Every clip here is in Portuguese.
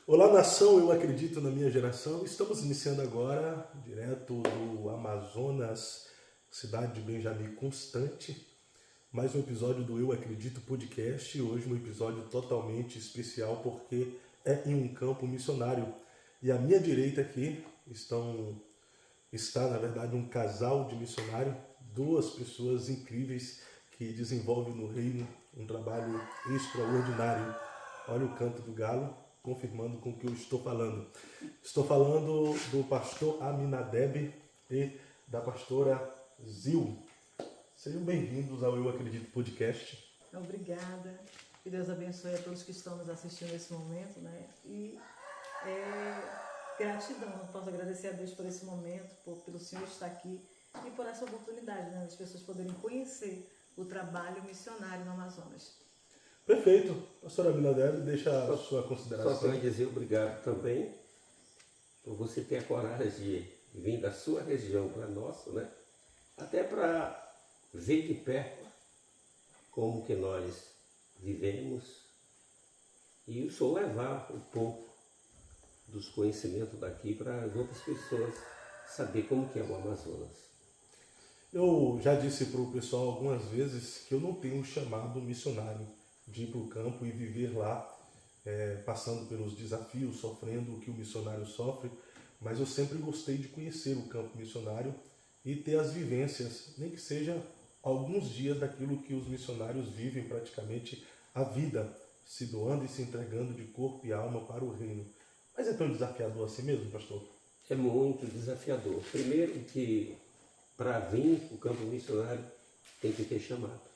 Olá, nação, eu acredito na minha geração. Estamos iniciando agora, direto do Amazonas, cidade de Benjamin Constante, mais um episódio do Eu Acredito Podcast. Hoje um episódio totalmente especial porque é em um campo missionário. E à minha direita aqui está, na verdade, um casal de missionário, duas pessoas incríveis que desenvolvem no reino um trabalho extraordinário. Olha o canto do galo, confirmando com o que eu estou falando. Estou falando do pastor Aminadeb e da pastora Zil. Sejam bem-vindos ao Eu Acredito Podcast. Obrigada. Que Deus abençoe a todos que estão nos assistindo nesse momento, né? E gratidão, não posso agradecer a Deus por esse momento, pelo Senhor estar aqui e por essa oportunidade, né? Das pessoas poderem conhecer o trabalho missionário no Amazonas. Perfeito. Pastor Aminadeb, deixa a sua consideração. Só para dizer obrigado também por você ter a coragem de vir da sua região para a nossa, né? Até para ver de perto como que nós vivemos e o Senhor levar um pouco dos conhecimentos daqui para as outras pessoas saber como que é o Amazonas. Eu já disse para o pessoal algumas vezes que eu não tenho um chamado missionário de ir para o campo e viver lá, passando pelos desafios, sofrendo o que o missionário sofre, mas eu sempre gostei de conhecer o campo missionário e ter as vivências, nem que seja alguns dias daquilo que os missionários vivem praticamente a vida, se doando e se entregando de corpo e alma para o reino. Mas é tão desafiador assim mesmo, pastor? É muito desafiador. Primeiro que para vir o campo missionário tem que ter chamado.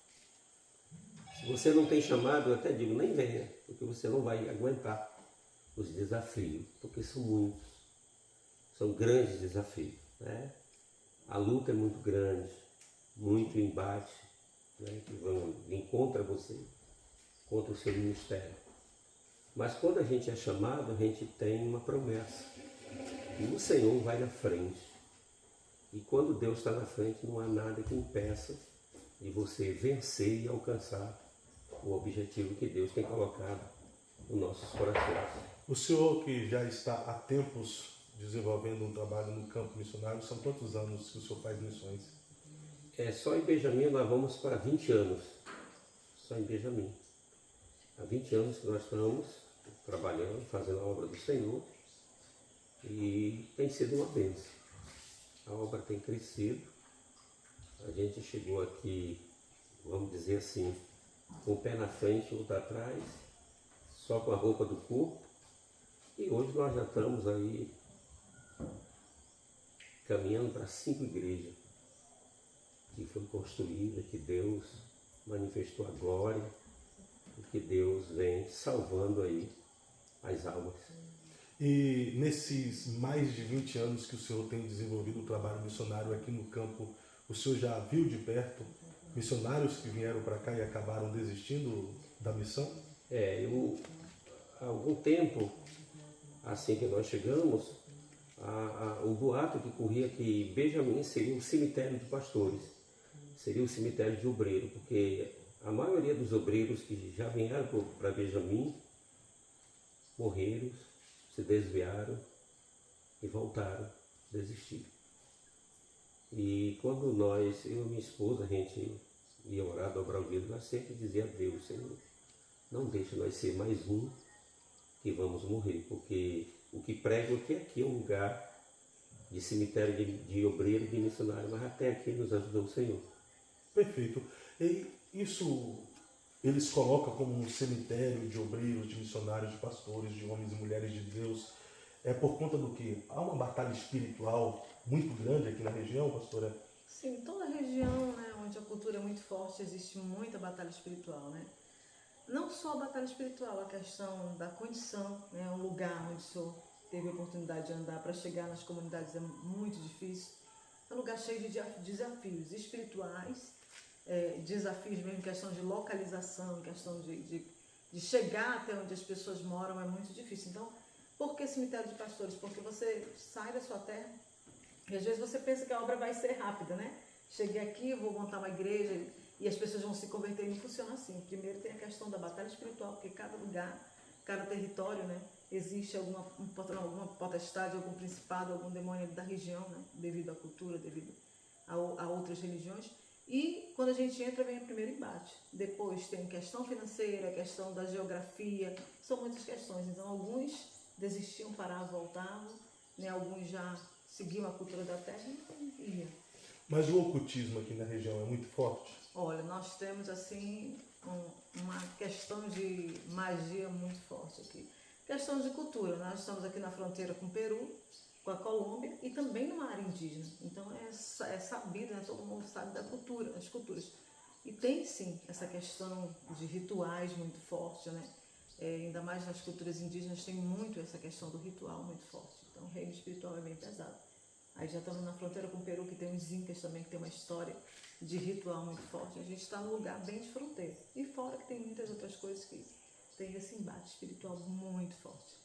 Se você não tem chamado, eu até digo, nem venha, porque você não vai aguentar os desafios, porque são muitos, são grandes desafios, né? A luta é muito grande, muito embate, né? Que vão vir contra você, contra o seu ministério. Mas quando a gente é chamado, a gente tem uma promessa, e o Senhor vai na frente. E quando Deus está na frente, não há nada que impeça de você vencer e alcançar o objetivo que Deus tem colocado nos nossos corações. O senhor que já está há tempos desenvolvendo um trabalho no campo missionário, são quantos anos que o senhor faz missões? Só em Benjamin nós vamos para 20 anos. Só em Benjamin. Há 20 anos que nós estamos trabalhando, fazendo a obra do Senhor. E tem sido uma bênção. A obra tem crescido. A gente chegou aqui, vamos dizer assim, com o pé na frente, outro atrás, só com a roupa do corpo. E hoje nós já estamos aí caminhando para 5 igrejas que foram construídas, que Deus manifestou a glória, e que Deus vem salvando aí as almas. E nesses mais de 20 anos que o senhor tem desenvolvido o trabalho missionário aqui no campo, o senhor já viu de perto missionários que vieram para cá e acabaram desistindo da missão? Há algum tempo, assim que nós chegamos, o boato que corria que Benjamin seria um cemitério de pastores, seria um cemitério de obreiros, porque a maioria dos obreiros que já vieram para Benjamin morreram, se desviaram e voltaram, desistiram. E quando eu e minha esposa, a gente ia orar, dobrar o dedo, nós sempre dizia a Deus, Senhor, não deixa nós ser mais um que vamos morrer, porque o que prego é que aqui é um lugar de cemitério de obreiro, de missionário, mas até aqui nos ajudou o Senhor. Perfeito. E isso eles colocam como um cemitério de obreiros, de missionários, de pastores, de homens e mulheres de Deus. É por conta do que? Há uma batalha espiritual muito grande aqui na região, pastora? Sim, toda a região, né, onde a cultura é muito forte, existe muita batalha espiritual, né? Não só a batalha espiritual, a questão da condição, né, um lugar onde o senhor teve a oportunidade de andar para chegar nas comunidades é muito difícil. É um lugar cheio de desafios espirituais, desafios mesmo em questão de localização, em questão de chegar até onde as pessoas moram é muito difícil. Então, por que cemitério de pastores? Porque você sai da sua terra e às vezes você pensa que a obra vai ser rápida, né? Cheguei aqui, vou montar uma igreja e as pessoas vão se converter. Não funciona assim. Primeiro tem a questão da batalha espiritual, porque cada lugar, cada território, né, existe alguma potestade, algum principado, algum demônio da região, né, devido à cultura, devido a outras religiões. E quando a gente entra, vem o primeiro embate. Depois tem questão financeira, questão da geografia, são muitas questões. Então, alguns desistiam, paravam, voltavam, né? Alguns já seguiam a cultura da terra e iam. Mas o ocultismo aqui na região é muito forte? Olha, nós temos, assim, uma questão de magia muito forte aqui. Questão de cultura. Nós estamos aqui na fronteira com o Peru, com a Colômbia e também numa área indígena. Então é sabido, né? Todo mundo sabe da cultura, das culturas. E tem sim essa questão de rituais muito forte, né? Ainda mais nas culturas indígenas tem muito essa questão do ritual muito forte. Então o reino espiritual é bem pesado. Aí já estamos na fronteira com o Peru, que tem os incas também, que tem uma história de ritual muito forte. A gente está num lugar bem de fronteira. E fora que tem muitas outras coisas que tem esse embate espiritual muito forte.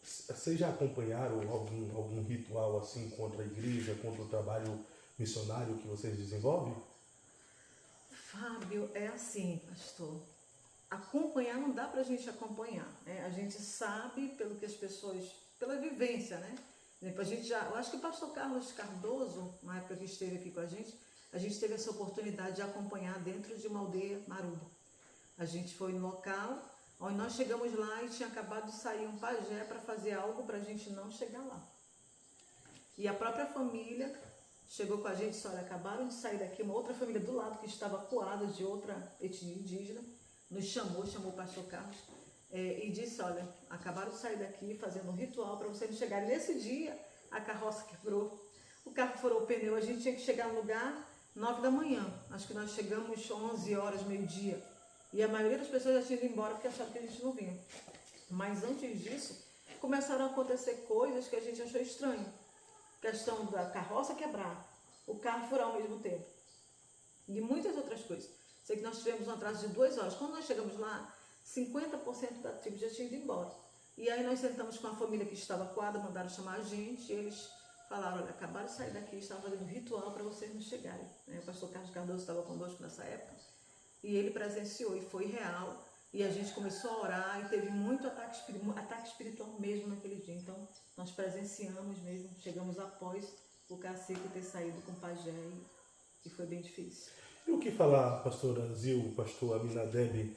Vocês já acompanharam algum ritual assim contra a igreja, contra o trabalho missionário que vocês desenvolvem? Fábio, é assim, pastor. Acompanhar não dá pra gente acompanhar, né? A gente sabe pelo que as pessoas, pela vivência, né? A gente eu acho que o pastor Carlos Cardoso, na época que esteve aqui com a gente teve essa oportunidade de acompanhar dentro de uma aldeia maruba. A gente foi no local, onde nós chegamos lá e tinha acabado de sair um pajé para fazer algo para a gente não chegar lá. E a própria família chegou com a gente e disse, olha, acabaram de sair daqui, uma outra família do lado que estava coada de outra etnia indígena, nos chamou o pastor Carlos, e disse, olha, acabaram de sair daqui fazendo um ritual para vocês não chegarem. Nesse dia, a carroça quebrou, o carro furou o pneu, a gente tinha que chegar no lugar 9 da manhã. Acho que nós chegamos 11 horas, meio-dia. E a maioria das pessoas já tinha ido embora porque achavam que a gente não vinha. Mas antes disso, começaram a acontecer coisas que a gente achou estranho. Questão da carroça quebrar, o carro furar ao mesmo tempo. E muitas outras coisas. Sei que nós tivemos um atraso de 2 horas. Quando nós chegamos lá, 50% da tribo já tinha ido embora. E aí nós sentamos com a família que estava coada, mandaram chamar a gente, e eles falaram, olha, acabaram de sair daqui, estavam fazendo um ritual para vocês não chegarem. O pastor Carlos Cardoso estava conosco nessa época. E ele presenciou e foi real. E a gente começou a orar e teve muito ataque espiritual mesmo naquele dia. Então, nós presenciamos mesmo, chegamos após o cacique ter saído com o pajé e foi bem difícil. E o que falar, pastora Zil, pastor Aminadeb,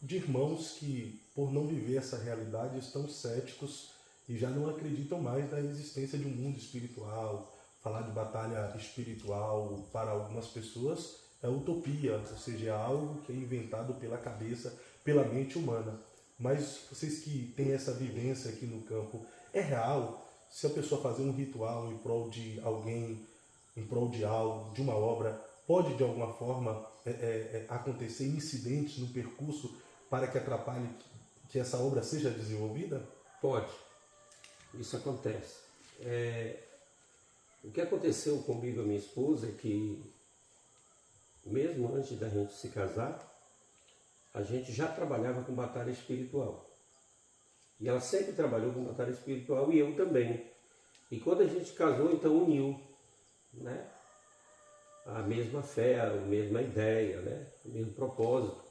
de irmãos que, por não viver essa realidade, estão céticos e já não acreditam mais na existência de um mundo espiritual? Falar de batalha espiritual para algumas pessoas é utopia, ou seja, é algo que é inventado pela cabeça, pela mente humana. Mas vocês que têm essa vivência aqui no campo, é real? Se a pessoa fazer um ritual em prol de alguém, em prol de algo, de uma obra, pode de alguma forma acontecer incidentes no percurso para que atrapalhe que essa obra seja desenvolvida? Pode. Isso acontece. O que aconteceu comigo e a minha esposa é que, mesmo antes da gente se casar, a gente já trabalhava com batalha espiritual. E ela sempre trabalhou com batalha espiritual e eu também. E quando a gente casou, então uniu, né? A mesma fé, a mesma ideia, né? O mesmo propósito.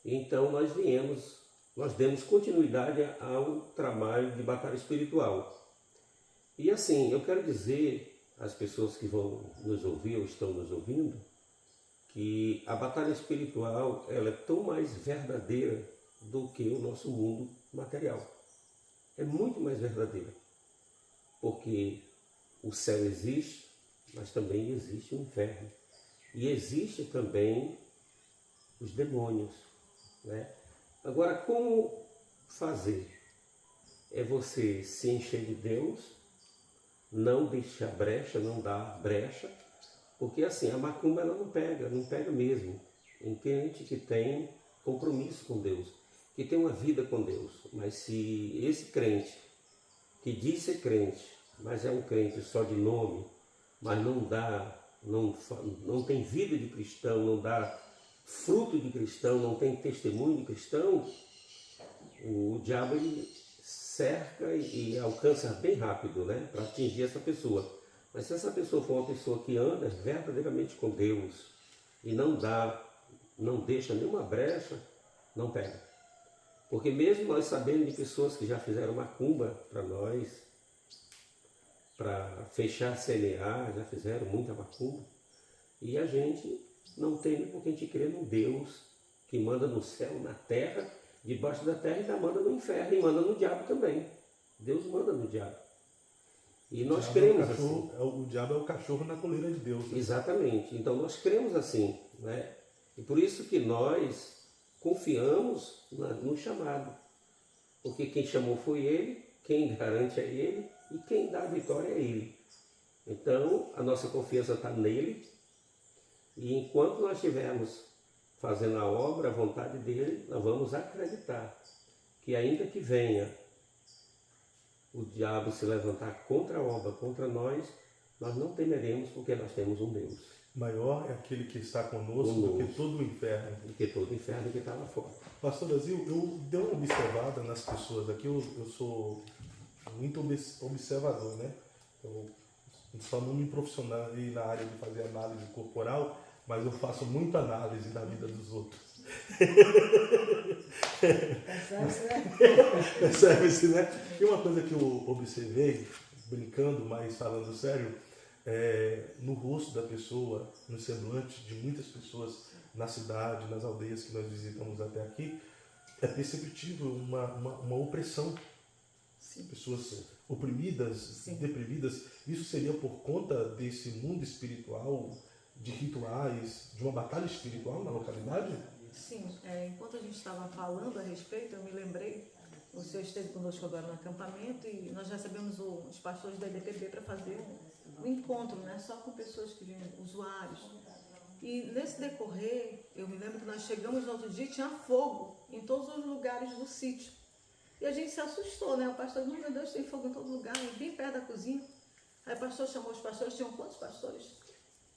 Então nós demos continuidade ao trabalho de batalha espiritual. E assim, eu quero dizer às pessoas que vão nos ouvir ou estão nos ouvindo, que a batalha espiritual ela é tão mais verdadeira do que o nosso mundo material. É muito mais verdadeira. Porque o céu existe, mas também existe o inferno. E existe também os demônios, né? Agora, como fazer? É você se encher de Deus, não deixar brecha, não dar brecha, porque assim, a macumba ela não pega mesmo. Em crente que tem compromisso com Deus, que tem uma vida com Deus. Mas se esse crente, que diz ser crente, mas é um crente só de nome, mas não tem vida de cristão, não dá fruto de cristão, não tem testemunho de cristão, o diabo ele cerca e alcança bem rápido, né, para atingir essa pessoa. Mas se essa pessoa for uma pessoa que anda verdadeiramente com Deus e não deixa nenhuma brecha, não pega. Porque mesmo nós sabendo de pessoas que já fizeram macumba para nós, para fechar CNA, já fizeram muita macumba, e a gente não tem porque a gente crê num Deus que manda no céu, na terra, debaixo da terra, e ainda manda no inferno, e manda no diabo também. Deus manda no diabo. E nós cremos assim. O diabo é o cachorro na coleira de Deus. Né? Exatamente. Então nós cremos assim, né? E por isso que nós confiamos no chamado. Porque quem chamou foi Ele, quem garante é Ele e quem dá a vitória é Ele. Então a nossa confiança está nele, e enquanto nós estivermos fazendo a obra, a vontade dele, nós vamos acreditar que ainda que venha o diabo se levantar contra a obra, contra nós não temeremos, porque nós temos um Deus. Maior é aquele que está conosco do que todo o inferno. Do que todo o inferno que está lá fora. Pastor Brasil, eu dei uma observada nas pessoas aqui, eu sou muito observador, né? Eu só não me profissionalizei na área de fazer análise corporal, mas eu faço muita análise da vida dos outros. Percebe-se, né? E uma coisa que eu observei, brincando, mas falando sério, no rosto da pessoa, no semblante de muitas pessoas na cidade, nas aldeias que nós visitamos até aqui, é perceptível uma opressão. Sim. Pessoas oprimidas, sim, deprimidas. Isso seria por conta desse mundo espiritual, de rituais, de uma batalha espiritual na localidade? Sim, enquanto a gente estava falando a respeito, eu me lembrei, o senhor esteve conosco agora no acampamento e nós recebemos os pastores da IDPB para fazer um encontro, né, só com pessoas que vinham, usuários. E nesse decorrer, eu me lembro que nós chegamos no outro dia e tinha fogo em todos os lugares do sítio. E a gente se assustou, né? O pastor disse, meu Deus, tem fogo em todo lugar, bem perto da cozinha. Aí o pastor chamou os pastores, tinham quantos pastores?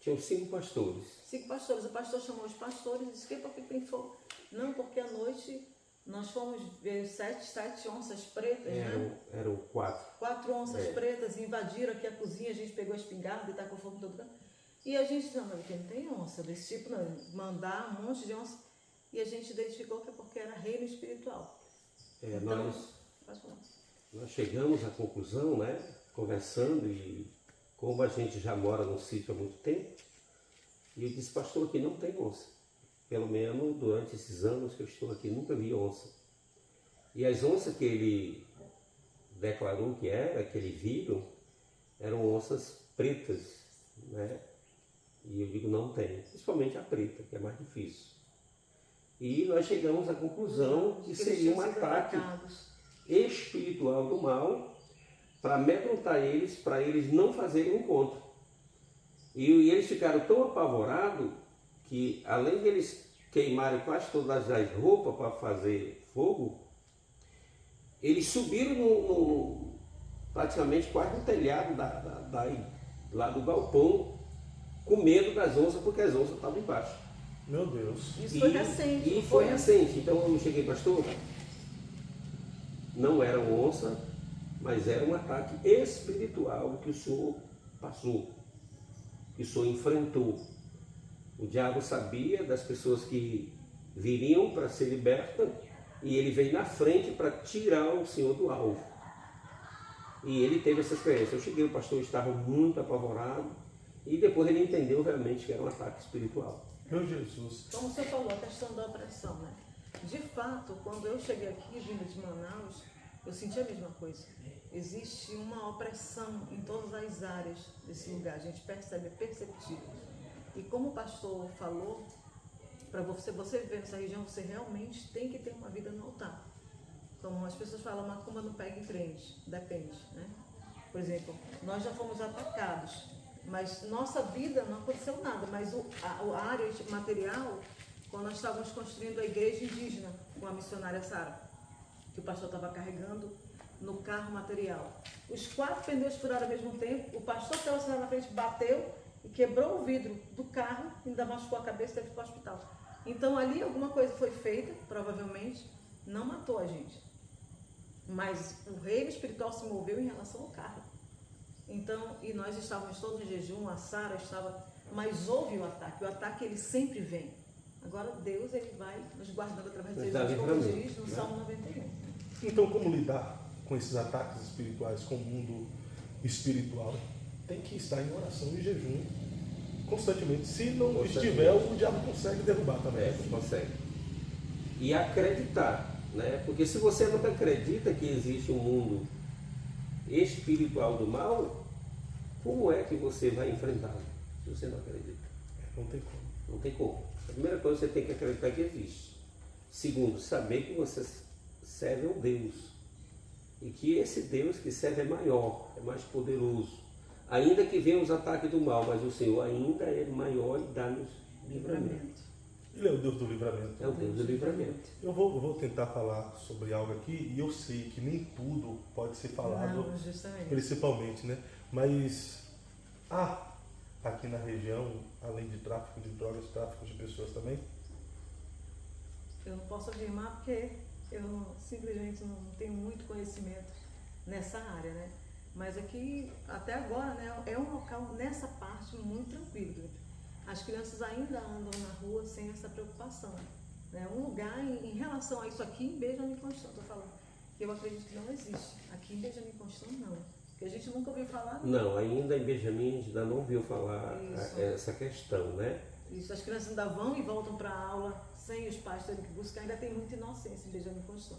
Tinham 5 pastores. 5 pastores. O pastor chamou os pastores e disse, por que tem fogo? Não, porque à noite nós fomos ver 7 onças pretas, né? Eram 4. 4 onças pretas invadiram aqui a cozinha, a gente pegou a espingarda e tacou fogo em todo lugar. E a gente, não, aqui não tem onça desse tipo, não. Mandar um monte de onça. E a gente identificou que é porque era reino espiritual. Então, nós chegamos à conclusão, né? Conversando, e como a gente já mora no sítio há muito tempo, e eu disse, pastor, aqui não tem onça. Pelo menos durante esses anos que eu estou aqui, nunca vi onça. E as onças que ele declarou que eles viram, eram onças pretas, né? E eu digo, não tem, principalmente a preta, que é mais difícil. E nós chegamos à conclusão que seria um ataque espiritual do mal para amedrontar eles, para eles não fazerem o encontro. E eles ficaram tão apavorados que, além de eles queimarem quase todas as roupas para fazer fogo, eles subiram praticamente quase no telhado lá do galpão, com medo das onças, porque as onças estavam embaixo. Meu Deus. Isso foi recente. E foi recente. Então eu cheguei, pastor, não era onça, mas era um ataque espiritual que o senhor passou, que o senhor enfrentou. O diabo sabia das pessoas que viriam para ser libertas e ele veio na frente para tirar o senhor do alvo. E ele teve essa experiência. Eu cheguei, o pastor estava muito apavorado e depois ele entendeu realmente que era um ataque espiritual. Meu Jesus. Como você falou, a questão da opressão, né? De fato, quando eu cheguei aqui, vindo de Manaus, eu senti a mesma coisa. Existe uma opressão em todas as áreas desse lugar, a gente percebe, é perceptível. E como o pastor falou, para você viver nessa região, você realmente tem que ter uma vida no altar. Como as pessoas falam, macumba não pega em crente, depende, né? Por exemplo, nós já fomos atacados, mas nossa vida não aconteceu nada, mas a área material, quando nós estávamos construindo a igreja indígena com a missionária Sara, que o pastor estava carregando no carro material. Os 4 pneus furaram ao mesmo tempo, o pastor estava assim na frente, bateu e quebrou o vidro do carro, ainda machucou a cabeça e teve que ir para o hospital. Então ali alguma coisa foi feita, provavelmente, não matou a gente. Mas o reino espiritual se moveu em relação ao carro. Então, e nós estávamos todos em jejum, a Sara estava, mas houve o ataque ele sempre vem. Agora Deus ele vai nos guardando através de Nos dá Jesus, como livramento, diz no né? Salmo 91. Então, como lidar com esses ataques espirituais, com o mundo espiritual? Tem que estar em oração e jejum constantemente. Se não Constantemente. estiver, o diabo consegue derrubar também. Consegue. E acreditar, né? Porque se você não acredita que existe um mundo espiritual do mal, como é que você vai enfrentá-lo? Se você não acredita. Não tem como. Não tem como. A primeira coisa, você tem que acreditar que existe. Segundo, saber que você serve a um Deus. E que esse Deus que serve é maior, é mais poderoso. Ainda que venham os ataques do mal, mas o Senhor ainda é maior e dá-nos livramento. Ele é o Deus do livramento. É o Deus do livramento. Eu vou tentar falar sobre algo aqui, e eu sei que nem tudo pode ser falado, Não, justamente. principalmente, né? Mas há aqui na região, além de tráfico de drogas, tráfico de pessoas também? Eu não posso afirmar porque eu simplesmente não tenho muito conhecimento nessa área, né? Mas aqui, até agora, né, é um local nessa parte muito tranquilo. As crianças ainda andam na rua sem essa preocupação. Né? Um lugar em relação a isso aqui em Benjamin Constant, estou falando, que eu acredito que não existe. Aqui em Benjamin Constant não. Porque a gente nunca ouviu falar. Não, ainda em Benjamin a gente ainda não ouviu falar Isso. essa questão, né? Isso, as crianças ainda vão e voltam para a aula sem os pais terem que buscar. Ainda tem muita inocência em Benjamin Constant.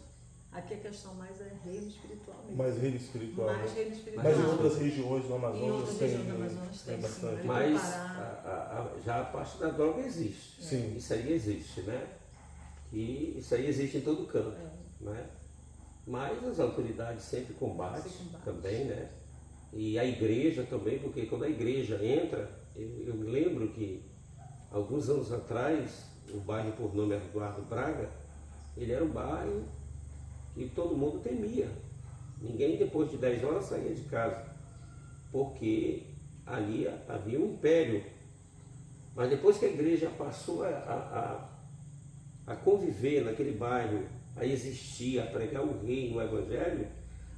Aqui a questão mais é reino espiritual mesmo. Mais reino espiritual, Mais né? reino espiritual. Mas em outras regiões do Em Amazonas outras tem, regiões do Amazonas tem, sim. bastante. Mas Pará. já a parte da droga existe. Sim. Isso aí existe, né? E isso aí existe em todo canto, né? Mas as autoridades sempre combatem também, né? E a igreja também, porque quando a igreja entra, eu me lembro que alguns anos atrás, o bairro por nome Eduardo Braga, ele era um bairro que todo mundo temia. Ninguém depois de 10 horas saía de casa, porque ali havia um império. Mas depois que a igreja passou a conviver naquele bairro, a existir, a pregar o reino, o evangelho,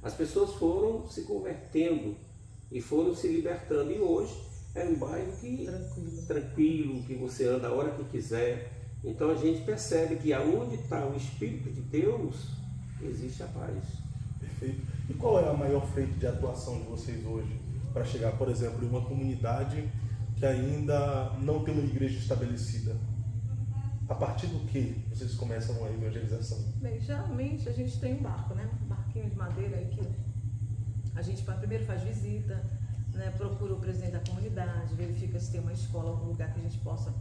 as pessoas foram se convertendo e foram se libertando. E hoje é um bairro que tranquilo, que você anda a hora que quiser. Então a gente percebe que aonde está o Espírito de Deus, existe a paz. Perfeito. E qual é a maior frente de atuação de vocês hoje para chegar, por exemplo, em uma comunidade que ainda não tem uma igreja estabelecida? A partir do que vocês começam a evangelização? Bem, geralmente a gente tem um barco, né? Um barquinho de madeira aí que a gente primeiro faz visita, né? Procura o presidente da comunidade, verifica se tem uma escola, algum lugar que a gente possa,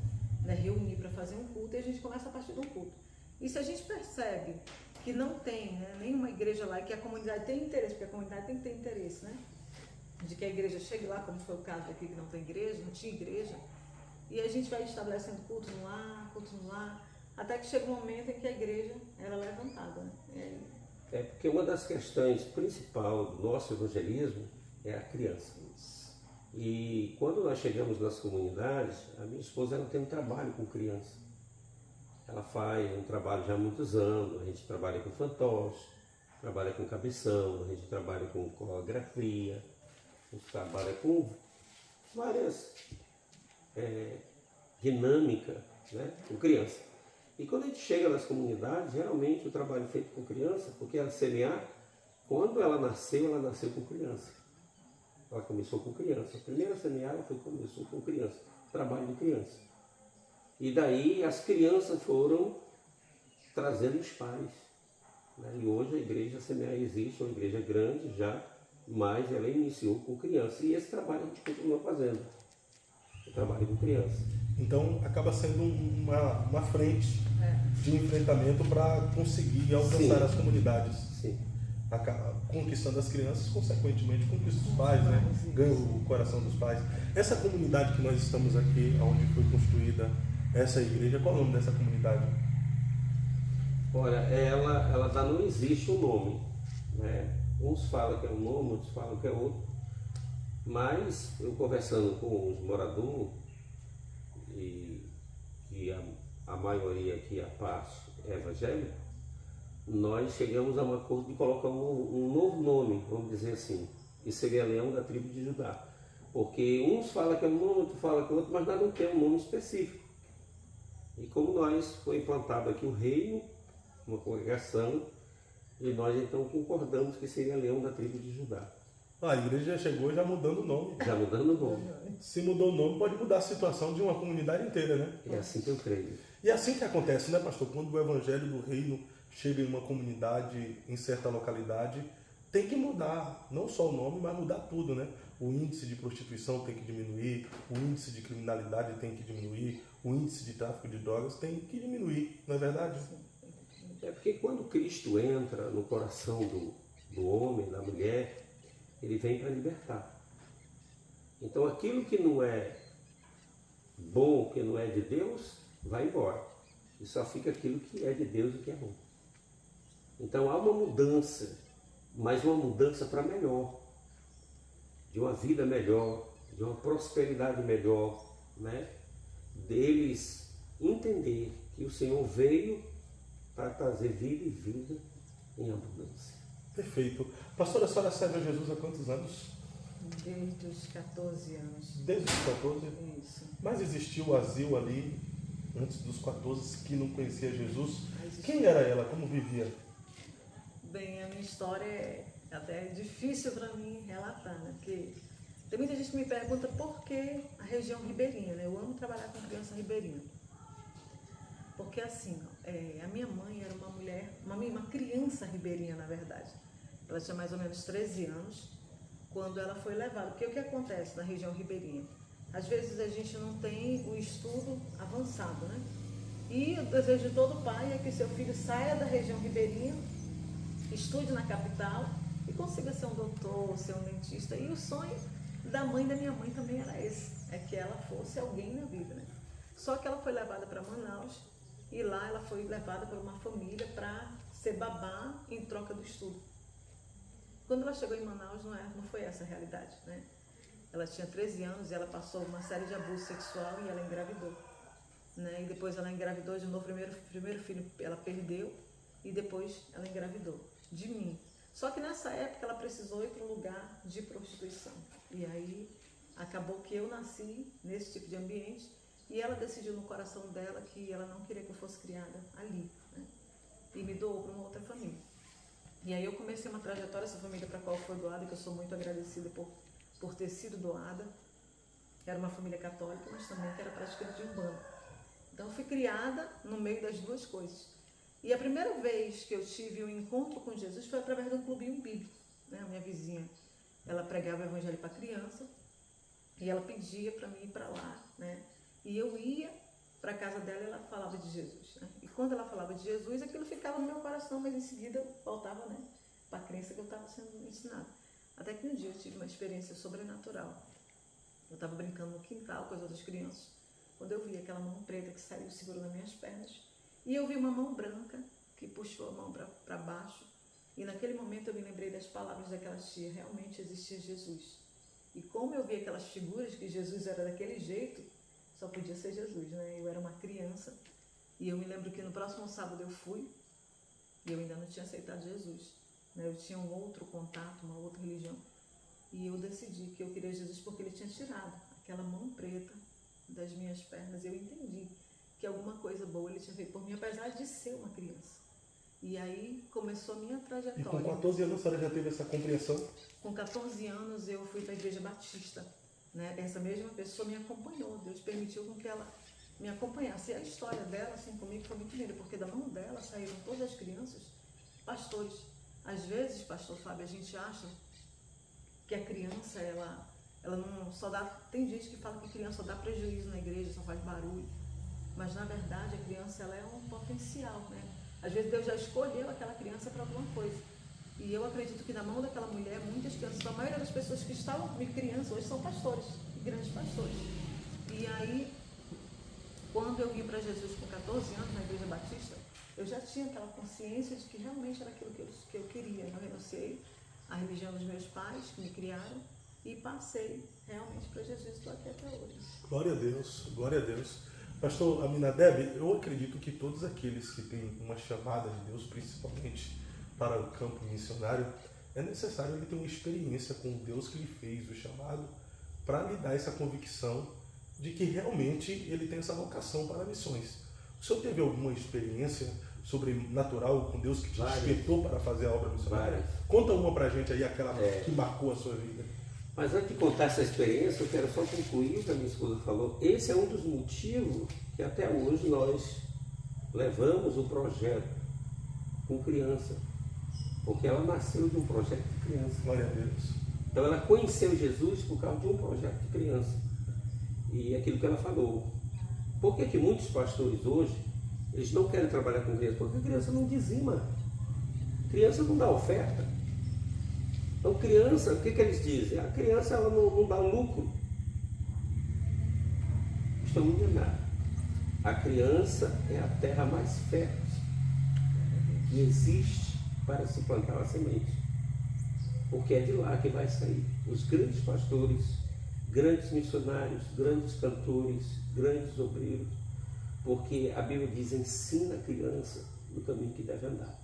né, reunir para fazer um culto, e a gente começa a partir do culto. E se a gente percebe que não tem, né, nenhuma igreja lá e que a comunidade tem interesse, porque a comunidade tem que ter interesse, né? De que a igreja chegue lá, como foi o caso aqui que não tem igreja, não tinha igreja, e a gente vai estabelecendo culto no lar, até que chega um momento em que a igreja era levantada, né? É porque uma das questões principais do nosso evangelismo é a criança. E quando nós chegamos nas comunidades, a minha esposa ela tem um trabalho com criança. Ela faz um trabalho já há muitos anos, a gente trabalha com fantoche, trabalha com cabeção, a gente trabalha com coreografia, a gente trabalha com várias dinâmicas, né, com criança. E quando a gente chega nas comunidades, geralmente o trabalho feito com criança, porque a semear, quando ela nasceu com criança. Ela começou com criança. A primeira semear começou com criança, trabalho de criança. E daí as crianças foram trazendo os pais. Né? E hoje a igreja semear existe, uma igreja grande já, mas ela iniciou com criança. E esse trabalho a gente continua fazendo. O trabalho com criança. Então acaba sendo uma frente de enfrentamento para conseguir alcançar as comunidades. Sim. Conquistando as crianças, consequentemente conquista os pais, né? Ganha o coração dos pais. Essa comunidade que nós estamos aqui, onde foi construída essa igreja, qual é o nome dessa comunidade? Olha, ela não existe um nome, né? Uns falam que é um nome, outros falam que é outro. Mas eu conversando com os moradores, e a maioria aqui, a parte é evangélica, nós chegamos a um acordo de colocar um novo nome, vamos dizer assim, que seria Leão da tribo de Judá. Porque uns falam que é um nome, outros falam que é outro, mas nós não temos um nome específico. E como nós foi implantado aqui o reino, uma congregação, e nós então concordamos que seria Leão da tribo de Judá. A igreja já chegou já mudando o nome. Já mudando o nome. Se mudou o nome, pode mudar a situação de uma comunidade inteira, né? É assim que eu creio. E é assim que acontece, né, pastor? Quando o evangelho do reino chega em uma comunidade, em certa localidade, tem que mudar, não só o nome, mas mudar tudo, né? O índice de prostituição tem que diminuir, o índice de criminalidade tem que diminuir, o índice de tráfico de drogas tem que diminuir, não é verdade? É porque quando Cristo entra no coração do homem, da mulher, ele vem para libertar. Então aquilo que não é bom, que não é de Deus, vai embora. E só fica aquilo que é de Deus e que é bom. Então há uma mudança, mas uma mudança para melhor. De uma vida melhor, de uma prosperidade melhor, né? Deles entender que o Senhor veio para trazer vida e vida em abundância. Perfeito. Pastora, a senhora serve a Jesus há quantos anos? Desde os 14 anos. Desde os 14? Isso. Mas existiu o asilo ali, antes dos 14, que não conhecia Jesus. Existiu. Quem era ela? Como vivia? Bem, a minha história é até difícil para mim relatar, né? Porque tem muita gente que me pergunta por que a região ribeirinha, né? Eu amo trabalhar com criança ribeirinha. Porque assim, a minha mãe era uma mulher, uma criança ribeirinha, na verdade. Ela tinha mais ou menos 13 anos quando ela foi levada. Porque o que acontece na região ribeirinha? Às vezes a gente não tem o estudo avançado, né? E o desejo de todo pai é que seu filho saia da região ribeirinha, estude na capital e consiga ser um doutor, ser um dentista. E o sonho da mãe da minha mãe também era esse, é que ela fosse alguém na vida, né? Só que ela foi levada para Manaus e lá ela foi levada por uma família para ser babá em troca do estudo. Quando ela chegou em Manaus, não foi essa a realidade, né? Ela tinha 13 anos e ela passou uma série de abuso sexual e ela engravidou, né? E depois ela engravidou de novo, primeiro filho ela perdeu e depois ela engravidou de mim. Só que nessa época ela precisou ir para um lugar de prostituição. E aí acabou que eu nasci nesse tipo de ambiente e ela decidiu no coração dela que ela não queria que eu fosse criada ali, né? E me doou para uma outra família. E aí eu comecei uma trajetória, essa família para a qual foi doada, que eu sou muito agradecida por ter sido doada. Era uma família católica, mas também que era praticante de umbanda. Então eu fui criada no meio das duas coisas. E a primeira vez que eu tive um encontro com Jesus foi através de um clubinho bíblico, né? A minha vizinha, ela pregava o evangelho para criança e ela pedia para mim ir para lá, né? E eu ia para a casa dela e ela falava de Jesus, né? E quando ela falava de Jesus, aquilo ficava no meu coração, mas em seguida eu voltava, né, para a crença que eu estava sendo ensinada. Até que um dia eu tive uma experiência sobrenatural. Eu estava brincando no quintal com as outras crianças, quando eu vi aquela mão preta que saiu segurando as minhas pernas. E eu vi uma mão branca que puxou a mão para baixo. E naquele momento eu me lembrei das palavras daquela tia, realmente existia Jesus. E como eu vi aquelas figuras que Jesus era daquele jeito, só podia ser Jesus, né? Eu era uma criança. E eu me lembro que no próximo sábado eu fui e eu ainda não tinha aceitado Jesus, né? Eu tinha um outro contato, uma outra religião. E eu decidi que eu queria Jesus porque ele tinha tirado aquela mão preta das minhas pernas. E eu entendi que alguma coisa boa ele tinha feito por mim, apesar de ser uma criança. E aí começou a minha trajetória. E com 14 anos a senhora já teve essa compreensão? Com 14 anos eu fui para a Igreja Batista, né? Essa mesma pessoa me acompanhou, Deus permitiu com que ela me acompanhasse. E a história dela, assim, comigo foi muito linda, porque da mão dela saíram todas as crianças pastores. Às vezes, pastor Fábio, a gente acha que a criança, ela não só dá... Tem gente que fala que a criança só dá prejuízo na igreja, só faz barulho. Mas, na verdade, a criança ela é um potencial, né? Às vezes, Deus já escolheu aquela criança para alguma coisa. E eu acredito que na mão daquela mulher, muitas crianças, a maioria das pessoas que estavam me crianças hoje são pastores, grandes pastores. E aí, quando eu vim para Jesus com 14 anos na Igreja Batista, eu já tinha aquela consciência de que realmente era aquilo que eu queria. Eu renunciei à religião dos meus pais, que me criaram, e passei realmente para Jesus e estou aqui até hoje. Glória a Deus, glória a Deus. Pastor Aminadeb, eu acredito que todos aqueles que têm uma chamada de Deus, principalmente para o campo missionário, é necessário ele ter uma experiência com Deus que lhe fez o chamado para lhe dar essa convicção de que realmente ele tem essa vocação para missões. O senhor teve alguma experiência sobrenatural com Deus que te Várias. despertou para fazer a obra missionária? Várias. Conta uma pra gente aí, aquela que marcou a sua vida. Mas antes de contar essa experiência, eu quero só concluir o que a minha esposa falou. Esse é um dos motivos que até hoje nós levamos o projeto com criança. Porque ela nasceu de um projeto de criança. Glória a Deus. Então ela conheceu Jesus por causa de um projeto de criança. E aquilo que ela falou. Por que muitos pastores hoje, eles não querem trabalhar com criança? Porque a criança não dizima. Criança não dá oferta. Então criança, o que eles dizem? A criança ela não dá lucro. Estão enganados. A criança é a terra mais fértil que existe para se plantar a semente. Porque é de lá que vai sair os grandes pastores, grandes missionários, grandes cantores, grandes obreiros. Porque a Bíblia diz, ensina a criança no caminho que deve andar.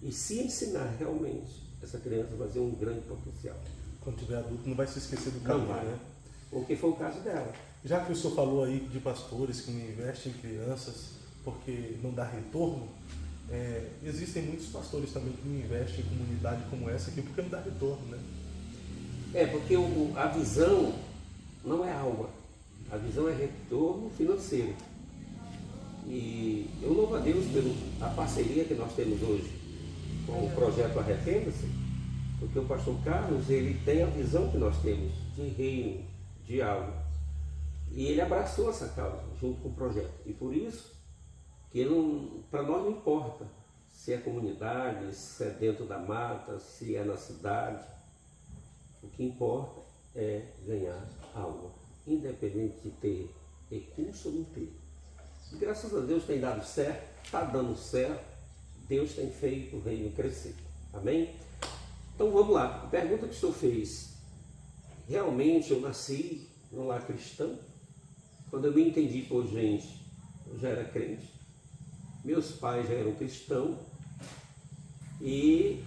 E se ensinar realmente, essa criança vai ter um grande potencial. Quando tiver adulto, não vai se esquecer do Não caminho, vai. né? Porque foi o caso dela. Já que o senhor falou aí de pastores que não investem em crianças porque não dá retorno, existem muitos pastores também que não investem em comunidade como essa aqui porque não dá retorno, né? Porque a visão não é alma. A visão é retorno financeiro. E eu louvo a Deus pela parceria que nós temos hoje com o projeto Arrependa-se, porque o pastor Carlos, ele tem a visão que nós temos de reino, de algo. E ele abraçou essa causa junto com o projeto. E por isso, que para nós não importa se é comunidade, se é dentro da mata, se é na cidade. O que importa é ganhar alma, independente de ter recurso ou não ter. E graças a Deus tem dado certo, está dando certo, Deus tem feito o reino crescer. Amém? Então vamos lá, a pergunta que o senhor fez. Realmente eu nasci num lar cristão. Quando eu me entendi por gente, eu já era crente. Meus pais já eram cristãos. E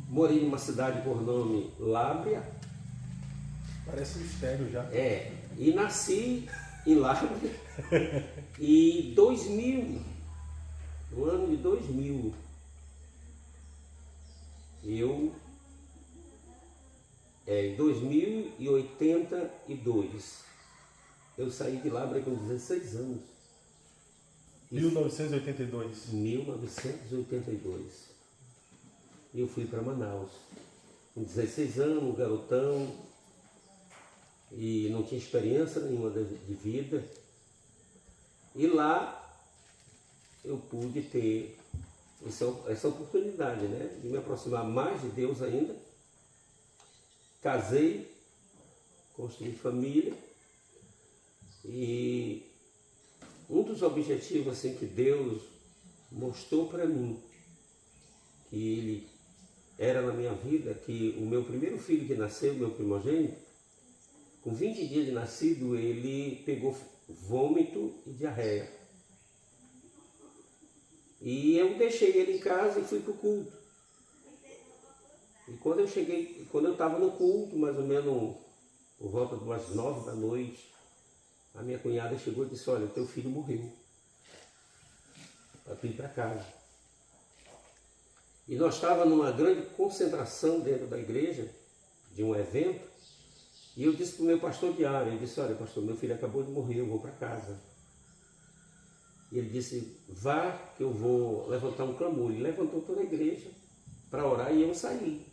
morei numa cidade por nome Lábrea. Parece mistério já. E nasci em Lábrea. E 2000, no ano de 2000, em 2082, eu saí de Lábrea com 16 anos. 1982. 1982. E eu fui para Manaus. Com 16 anos, um garotão, e não tinha experiência nenhuma de vida. E lá eu pude ter essa oportunidade, né, de me aproximar mais de Deus ainda. Casei, construí família, e um dos objetivos assim, que Deus mostrou para mim, que Ele era na minha vida, que o meu primeiro filho que nasceu, meu primogênito, com 20 dias de nascido, ele pegou vômito e diarreia. E eu deixei ele em casa e fui para o culto. E quando eu estava no culto, mais ou menos por volta de umas 9 da noite, a minha cunhada chegou e disse, olha, teu filho morreu. Para tu ir para casa. E nós estávamos numa grande concentração dentro da igreja, de um evento, e eu disse para o meu pastor diário, ele disse, olha pastor, meu filho acabou de morrer, eu vou para casa. E ele disse, vá que eu vou levantar um clamor. Ele levantou toda a igreja para orar e eu saí.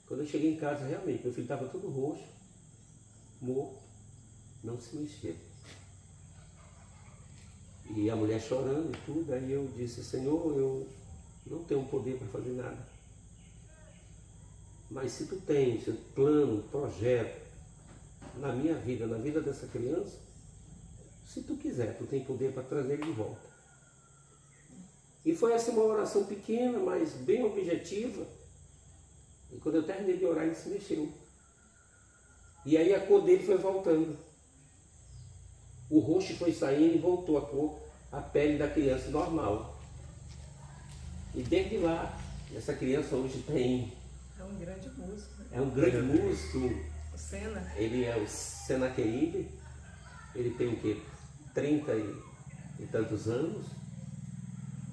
Quando eu cheguei em casa, realmente, meu filho estava todo roxo, morto, não se mexia. E a mulher chorando e tudo, aí eu disse, Senhor, eu não tenho poder para fazer nada. Mas se tu tens um plano, projeto, na minha vida, na vida dessa criança, se tu quiser, tu tem poder para trazer ele de volta. E foi essa uma oração pequena, mas bem objetiva. E quando eu terminei de orar, ele se mexeu. E aí a cor dele foi voltando. O roxo foi saindo e voltou a cor, a pele da criança normal. E desde lá, essa criança hoje tem... É um grande músico. É um grande músico. O Senna. Ele é o Senaqueribe. Ele tem o quê? e tantos anos.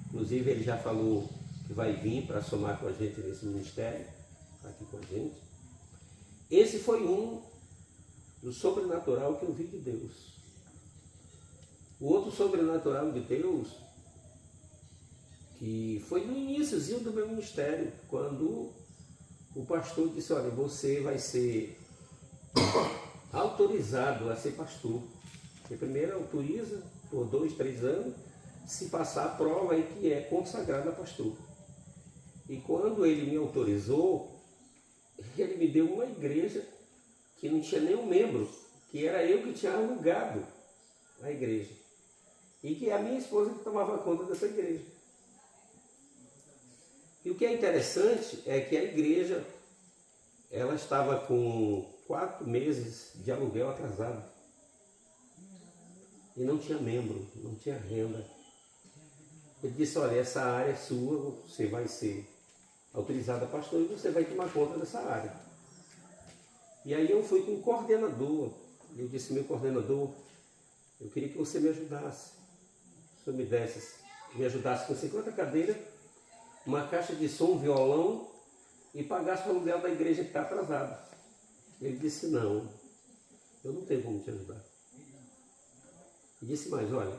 Inclusive ele já falou que vai vir para somar com a gente nesse ministério, aqui com a gente. Esse foi um do sobrenatural que eu vi de Deus. O outro sobrenatural de Deus, que foi no iníciozinho do meu ministério, quando o pastor disse, olha, você vai ser autorizado a ser pastor. Você primeiro autoriza por 2, 3 anos, se passar a prova aí que é consagrado a pastor. E quando ele me autorizou, ele me deu uma igreja que não tinha nenhum membro, que era eu que tinha alugado a igreja. E que é a minha esposa que tomava conta dessa igreja. E o que é interessante é que a igreja, ela estava com 4 meses de aluguel atrasado. E não tinha membro, não tinha renda. Ele disse, olha, essa área é sua, você vai ser autorizado a pastor e você vai tomar conta dessa área. E aí eu fui com o coordenador. Eu disse, meu coordenador, eu queria que você me ajudasse. Se eu me ajudasse com 50 cadeiras, uma caixa de som, um violão e pagasse o aluguel da igreja que está atrasado. Ele disse, não, eu não tenho como te ajudar. E disse mais, olha,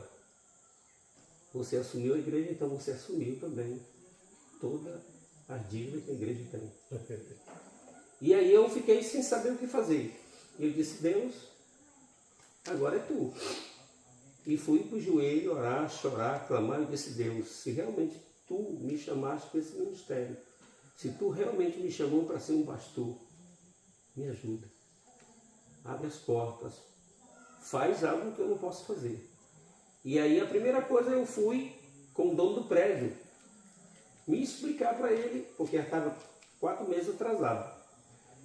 você assumiu a igreja, então você assumiu também toda a dívida que a igreja tem. E aí eu fiquei sem saber o que fazer. Ele disse, Deus, agora é tu. E fui para o joelho, orar, chorar, clamar, e disse, Deus, se realmente tu me chamaste para esse ministério, se tu realmente me chamou para ser um pastor, me ajuda. Abre as portas. Faz algo que eu não posso fazer. E aí a primeira coisa eu fui com o dono do prédio, me explicar para ele, porque eu estava 4 meses atrasado.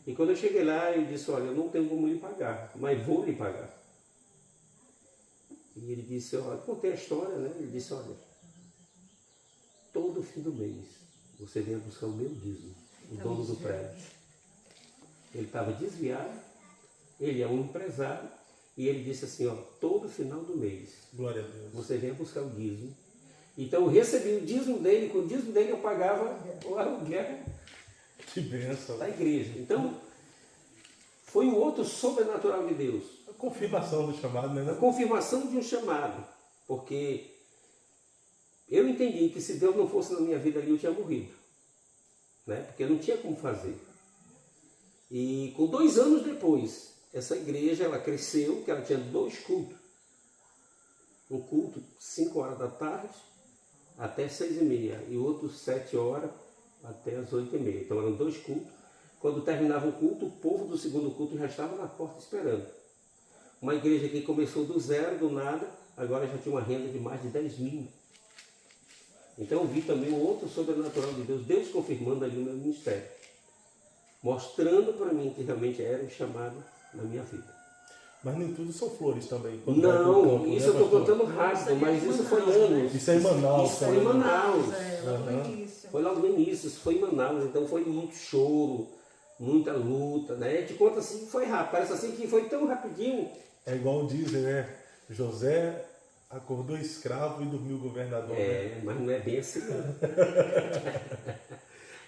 E quando eu cheguei lá, eu disse, olha, eu não tenho como lhe pagar, mas vou lhe pagar. E ele disse, olha, contei a história, né? Ele disse, olha, todo fim do mês você vem buscar o meu dízimo, o dono do prédio. Ele estava desviado, ele é um empresário, e ele disse assim, ó, todo final do mês, Glória a Deus, você vem buscar o dízimo. Então eu recebi o dízimo dele, com o dízimo dele eu pagava o aluguel que bênção. da igreja. Então, foi um outro sobrenatural de Deus. A confirmação do chamado, né? A confirmação de um chamado. Porque eu entendi que se Deus não fosse na minha vida ali, eu tinha morrido. Né? Porque eu não tinha como fazer. E com 2 anos depois, essa igreja ela cresceu, que ela tinha 2 cultos. Um culto 5 horas da tarde até 6h30 e outro 7 horas até as 8h30. Então eram 2 cultos. Quando terminava o culto, o povo do segundo culto já estava na porta esperando. Uma igreja que começou do zero, do nada, agora já tinha uma renda de mais de 10 mil. Então eu vi também um outro sobrenatural de Deus, Deus confirmando ali o meu ministério, mostrando para mim que realmente era um chamado na minha vida. Mas nem tudo são flores também. Não, isso eu estou contando rápido, mas isso foi anos. Isso é em Manaus. Isso foi em Manaus. Logo no início. Foi logo no início, isso foi em Manaus, então foi muito choro, muita luta, né? A gente conta assim que foi rápido, parece assim que foi tão rapidinho. É igual dizem, né? José acordou escravo e dormiu governador. Né? Mas não é bem assim, não.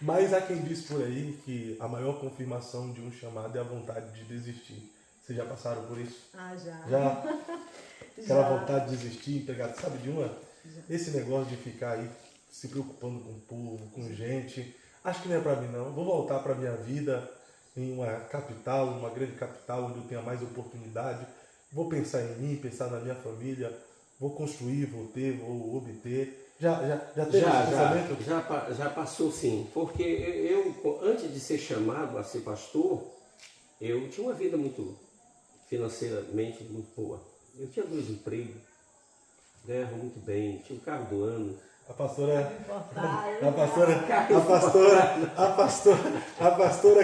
Mas há quem diz por aí que a maior confirmação de um chamado é a vontade de desistir. Vocês já passaram por isso? Ah, já. Já? Aquela vontade de desistir, pegar, sabe de uma? Esse negócio de ficar aí se preocupando com o povo, com gente, acho que não é para mim não. Vou voltar para a minha vida em uma capital, uma grande capital, onde eu tenha mais oportunidade. Vou pensar em mim, pensar na minha família, vou construir, vou ter, vou obter. Já teve esse pensamento? Já passou sim, porque eu, antes de ser chamado a ser pastor, eu tinha uma vida muito financeiramente muito boa. Eu tinha 2 empregos, ganhava muito bem, tinha o carro do ano. A pastora,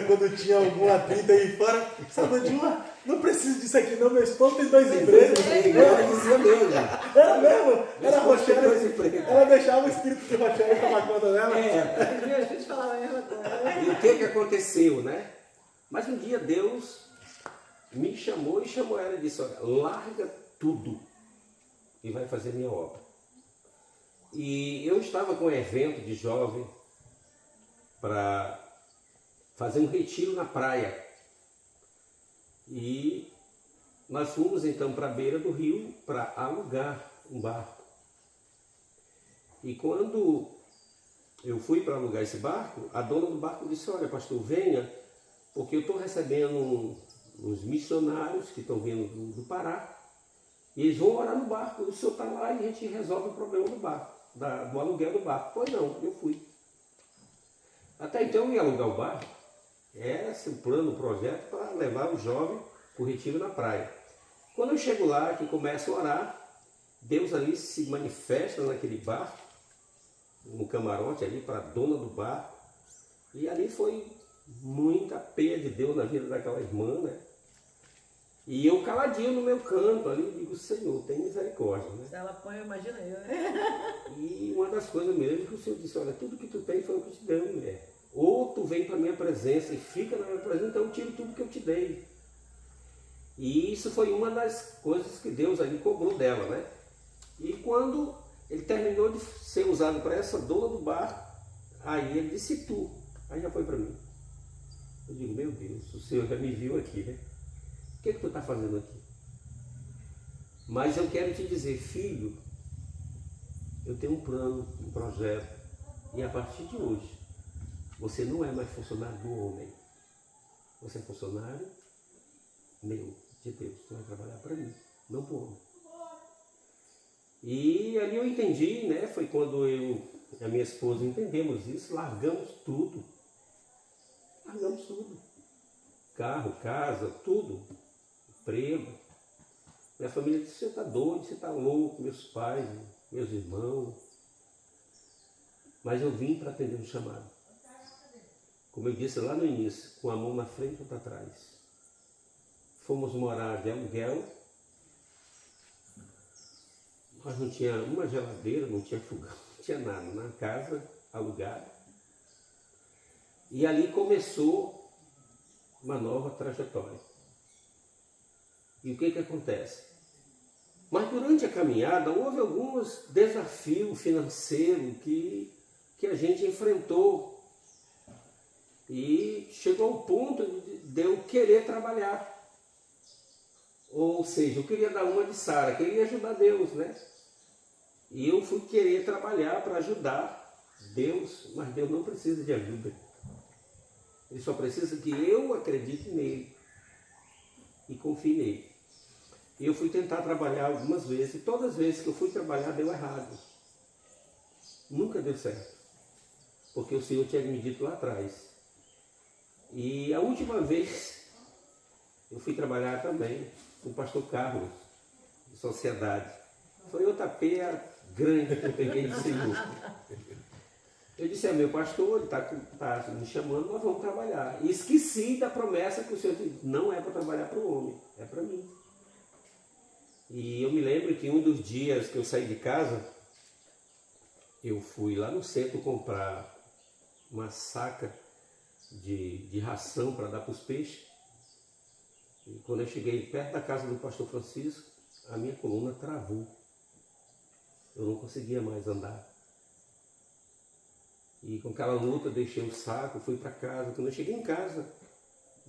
quando tinha algum atrito aí fora, sabe de uma? Não preciso disso aqui não, meu esposo tem 2 empregos. Ela dizia mesmo. Era mesmo? Era Rochelle. Ela deixava o espírito de Rochelle tomar conta dela. A gente falava a mesma coisa. E o que aconteceu, né? Mas um dia Deus me chamou e chamou ela e disse, olha, larga tudo e vai fazer minha obra. E eu estava com um evento de jovem para fazer um retiro na praia. E nós fomos então para a beira do rio para alugar um barco. E quando eu fui para alugar esse barco, a dona do barco disse: olha, pastor, venha, porque eu estou recebendo uns missionários que estão vindo do Pará, e eles vão orar no barco, o senhor está lá e a gente resolve o problema do barco, do aluguel do barco. Pois não, eu fui. Até então eu ia alugar o barco, era esse o plano, o projeto para levar o jovem para o retiro na praia. Quando eu chego lá, que começo a orar, Deus ali se manifesta naquele barco, no camarote ali para a dona do barco, e ali foi muita peia de Deus na vida daquela irmã, né? E eu caladinho no meu canto ali, digo: Senhor, tem misericórdia, né? Se ela põe, imagina eu, né? E uma das coisas mesmo que o Senhor disse: olha, tudo que tu tem foi o que eu te dei, mulher. Ou tu vem para a minha presença e fica na minha presença, então eu tiro tudo que eu te dei. E isso foi uma das coisas que Deus ali cobrou dela, né? E quando ele terminou de ser usado para essa dona do barco, aí ele disse: tu. Aí já foi para mim. Eu digo: meu Deus, o Senhor já me viu aqui, né? O que tu está fazendo aqui? Mas eu quero te dizer, filho, eu tenho um plano, um projeto, e a partir de hoje, você não é mais funcionário do homem. Você é funcionário meu, de Deus. Tu vai trabalhar para mim, não para o homem. E ali eu entendi, né? Foi quando eu e a minha esposa entendemos isso, largamos tudo. Largamos tudo. Carro, casa, tudo. Emprego. Minha família disse: você está doido, você está louco, meus pais, meus irmãos. Mas eu vim para atender um chamado. Como eu disse lá no início, com a mão na frente ou para trás. Fomos morar de aluguel. Nós não tinha uma geladeira, não tinha fogão, não tinha nada. Na casa alugada. E ali começou uma nova trajetória. E o que acontece? Mas durante a caminhada houve alguns desafios financeiros que a gente enfrentou. E chegou ao ponto de eu querer trabalhar. Ou seja, eu queria dar uma de Sara, queria ajudar Deus, né? E eu fui querer trabalhar para ajudar Deus, mas Deus não precisa de ajuda. Ele só precisa que eu acredite nele e confie nele. E eu fui tentar trabalhar algumas vezes, e todas as vezes que eu fui trabalhar deu errado. Nunca deu certo. Porque o Senhor tinha me dito lá atrás. E a última vez eu fui trabalhar também com o pastor Carlos, de Sociedade. Foi outra peia grande que eu peguei de Senhor. Eu disse: meu pastor, ele está me chamando, nós vamos trabalhar. E esqueci da promessa que o Senhor disse: não é para trabalhar para o homem, é para mim. E eu me lembro que um dos dias que eu saí de casa, eu fui lá no centro comprar uma saca de ração para dar para os peixes. E quando eu cheguei perto da casa do pastor Francisco, a minha coluna travou. Eu não conseguia mais andar. E com aquela luta eu deixei o saco, fui para casa. Quando eu cheguei em casa,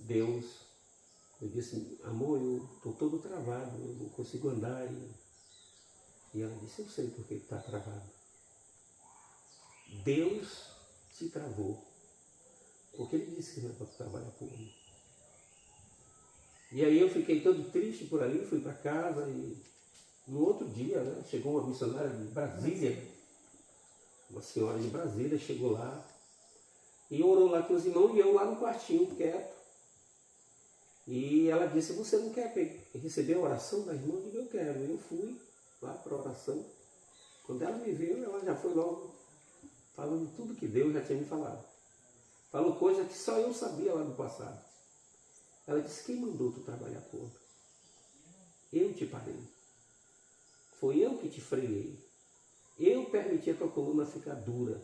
eu disse: amor, eu estou todo travado, eu não consigo andar. E ela disse: eu sei porque está travado. Deus te travou. Porque ele disse que não é para trabalhar por mim. E aí eu fiquei todo triste por ali, fui para casa e no outro dia, né, chegou uma missionária de Brasília, uma senhora de Brasília chegou lá e orou lá com os irmãos e eu lá no quartinho quieto. E ela disse: você não quer receber a oração da irmã? Eu digo: eu quero. Eu fui lá para a oração. Quando ela me viu, ela já foi logo falando tudo que Deus já tinha me falado. Falou coisa que só eu sabia lá do passado. Ela disse: quem mandou tu trabalhar por outro? Eu te parei. Foi eu que te freiei. Eu permiti a tua coluna ficar dura.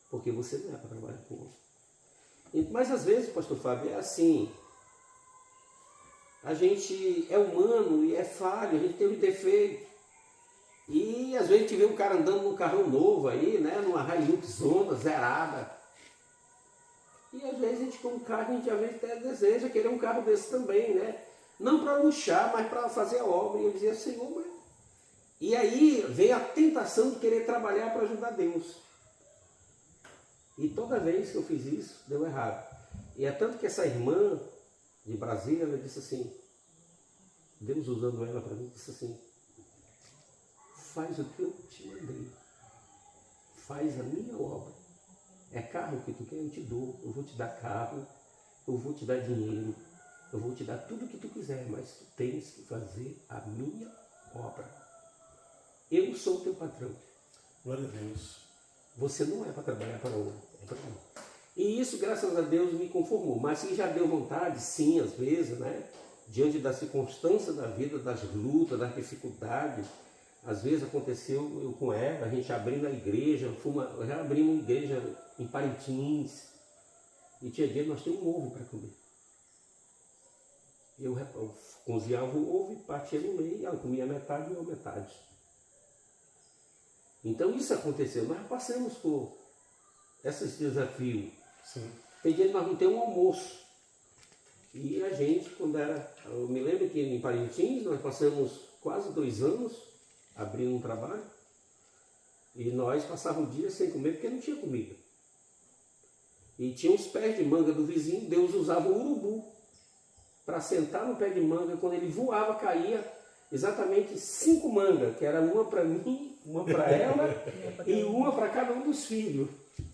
Porque você não é para trabalhar por outro. Mas às vezes, pastor Fábio, é assim. A gente é humano e é falho, a gente tem um defeito. E às vezes a gente vê um cara andando num carrão novo aí, né? Numa Hilux Zona, zerada. E às vezes a gente com um carro, a gente às vezes até deseja querer um carro desse também, né? Não para luxar, mas para fazer a obra. E eu dizia, Senhor, mas... E aí vem a tentação de querer trabalhar para ajudar Deus. E toda vez que eu fiz isso, deu errado. E é tanto que essa irmã de Brasília, ela disse assim, Deus usando ela para mim, disse assim, faz o que eu te mandei. Faz a minha obra. É carro que tu quer, eu te dou. Eu vou te dar carro, eu vou te dar dinheiro, eu vou te dar tudo o que tu quiser, mas tu tens que fazer a minha obra. Eu sou o teu patrão. Glória a Deus. Você não é para trabalhar para outro, é para mim. E isso, graças a Deus, me conformou. Mas se já deu vontade, sim, às vezes, né? Diante das circunstâncias da vida, das lutas, das dificuldades. Às vezes aconteceu eu com ela, a gente abrindo a igreja, já abrimos uma igreja em Parintins. E tinha dia que nós tínhamos um ovo para comer. Eu cozinhava o ovo e partia no meio, ela comia metade e eu metade. Então isso aconteceu, nós passamos por esses desafios. Sim. Tem dia que nós não temos um almoço. E a gente, quando era... Eu me lembro que em Parintins nós passamos quase 2 anos abrindo um trabalho. E nós passávamos dias sem comer porque não tinha comida. E tinha uns pés de manga do vizinho, Deus usava o urubu para sentar no pé de manga. Quando ele voava, caía exatamente 5 mangas, que era uma para mim, uma para ela e uma para cada um dos filhos.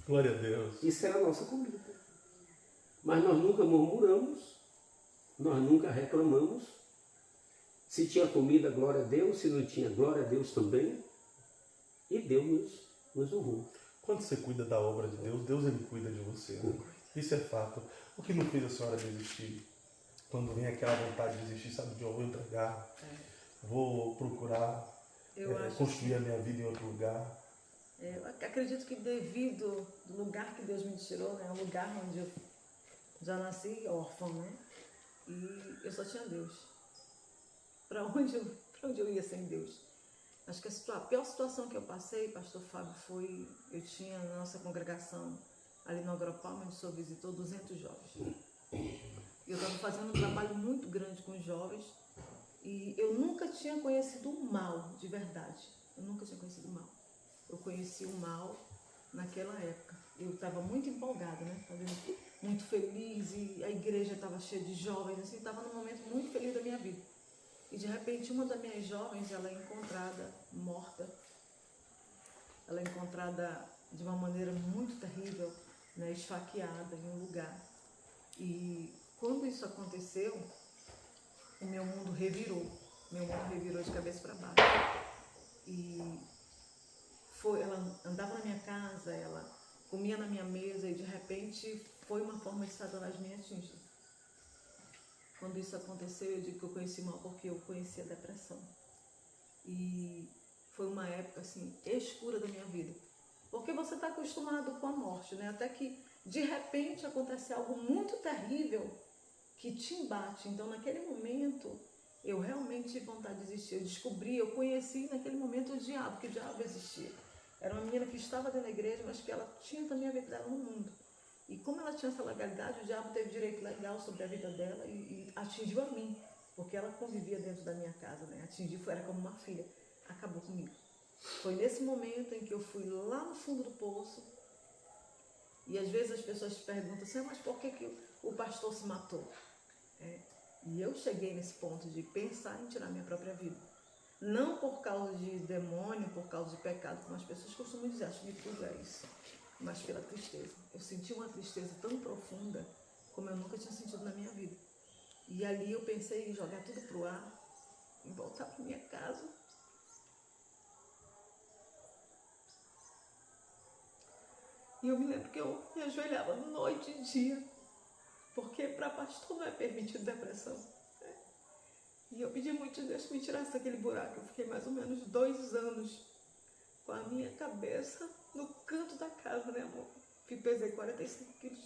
Glória a Deus. Isso era a nossa comida. Mas nós nunca murmuramos, nós nunca reclamamos. Se tinha comida, glória a Deus. Se não tinha, glória a Deus também. E Deus nos honrou. Quando você cuida da obra de Deus, Deus ele cuida de você. Né? Isso é fato. O que não fez a senhora desistir? Quando vem aquela vontade de desistir, sabe, de eu vou entregar, vou procurar construir a minha vida em outro lugar. Eu acredito que devido do lugar que Deus me tirou, né, o lugar onde eu já nasci órfã, né, e eu só tinha Deus. Para onde eu ia sem Deus? Acho que a pior situação que eu passei, pastor Fábio, foi, eu tinha na nossa congregação, ali no Agropalma, onde o senhor visitou 200 jovens. Eu estava fazendo um trabalho muito grande com os jovens e eu nunca tinha conhecido o mal, de verdade. Eu nunca tinha conhecido o mal. Eu conheci o mal naquela época. Eu estava muito empolgada, né? Estava muito feliz e a igreja estava cheia de jovens, assim, estava num momento muito feliz da minha vida. E de repente uma das minhas jovens, ela é encontrada morta. Ela é encontrada de uma maneira muito terrível, né? Esfaqueada em um lugar. E quando isso aconteceu, o meu mundo revirou. Meu mundo revirou de cabeça para baixo. E ela andava na minha casa, ela comia na minha mesa e de repente foi uma forma de Satanás me atingir. Quando isso aconteceu, eu digo que eu conheci mal porque eu conheci a depressão. E foi uma época assim, escura da minha vida. Porque você está acostumado com a morte, né? Até que de repente acontece algo muito terrível que te embate. Então naquele momento eu realmente tive vontade de desistir. Eu conheci naquele momento o diabo, que o diabo existia. Era uma menina que estava dentro da igreja, mas que ela tinha também a vida dela no mundo. E como ela tinha essa legalidade, o diabo teve direito legal sobre a vida dela e atingiu a mim, porque ela convivia dentro da minha casa, né? Era como uma filha. Acabou comigo. Foi nesse momento em que eu fui lá no fundo do poço e às vezes as pessoas perguntam assim, mas por que o pastor se matou? E eu cheguei nesse ponto de pensar em tirar minha própria vida. Não por causa de demônio, por causa de pecado, como as pessoas costumam dizer, acho que tudo é isso, mas pela tristeza. Eu senti uma tristeza tão profunda como eu nunca tinha sentido na minha vida. E ali eu pensei em jogar tudo pro ar, em voltar para minha casa. E eu me lembro que eu me ajoelhava noite e dia, porque para pastor não é permitido depressão. E eu pedi muito a Deus que me tirasse daquele buraco. Eu fiquei mais ou menos 2 anos com a minha cabeça no canto da casa, né, amor? Pesei 45 quilos.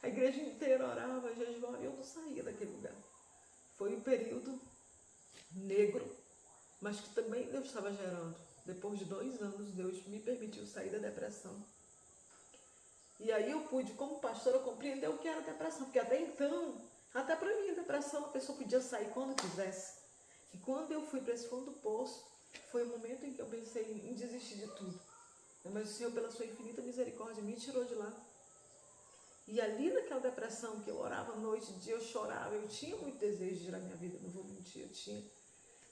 A igreja inteira orava, jejuava, e eu não saía daquele lugar. Foi um período negro, mas que também Deus estava gerando depois de 2 anos, Deus me permitiu sair da depressão. E aí eu pude, como pastora, compreender o que era depressão, porque até então, até para mim, a depressão, a pessoa podia sair quando quisesse. E quando eu fui para esse fundo do poço, foi o momento em que eu pensei em desistir de tudo. Mas o Senhor, pela sua infinita misericórdia, me tirou de lá. E ali naquela depressão, que eu orava noite e dia, eu chorava, eu tinha muito desejo de tirar minha vida, não vou mentir, eu tinha.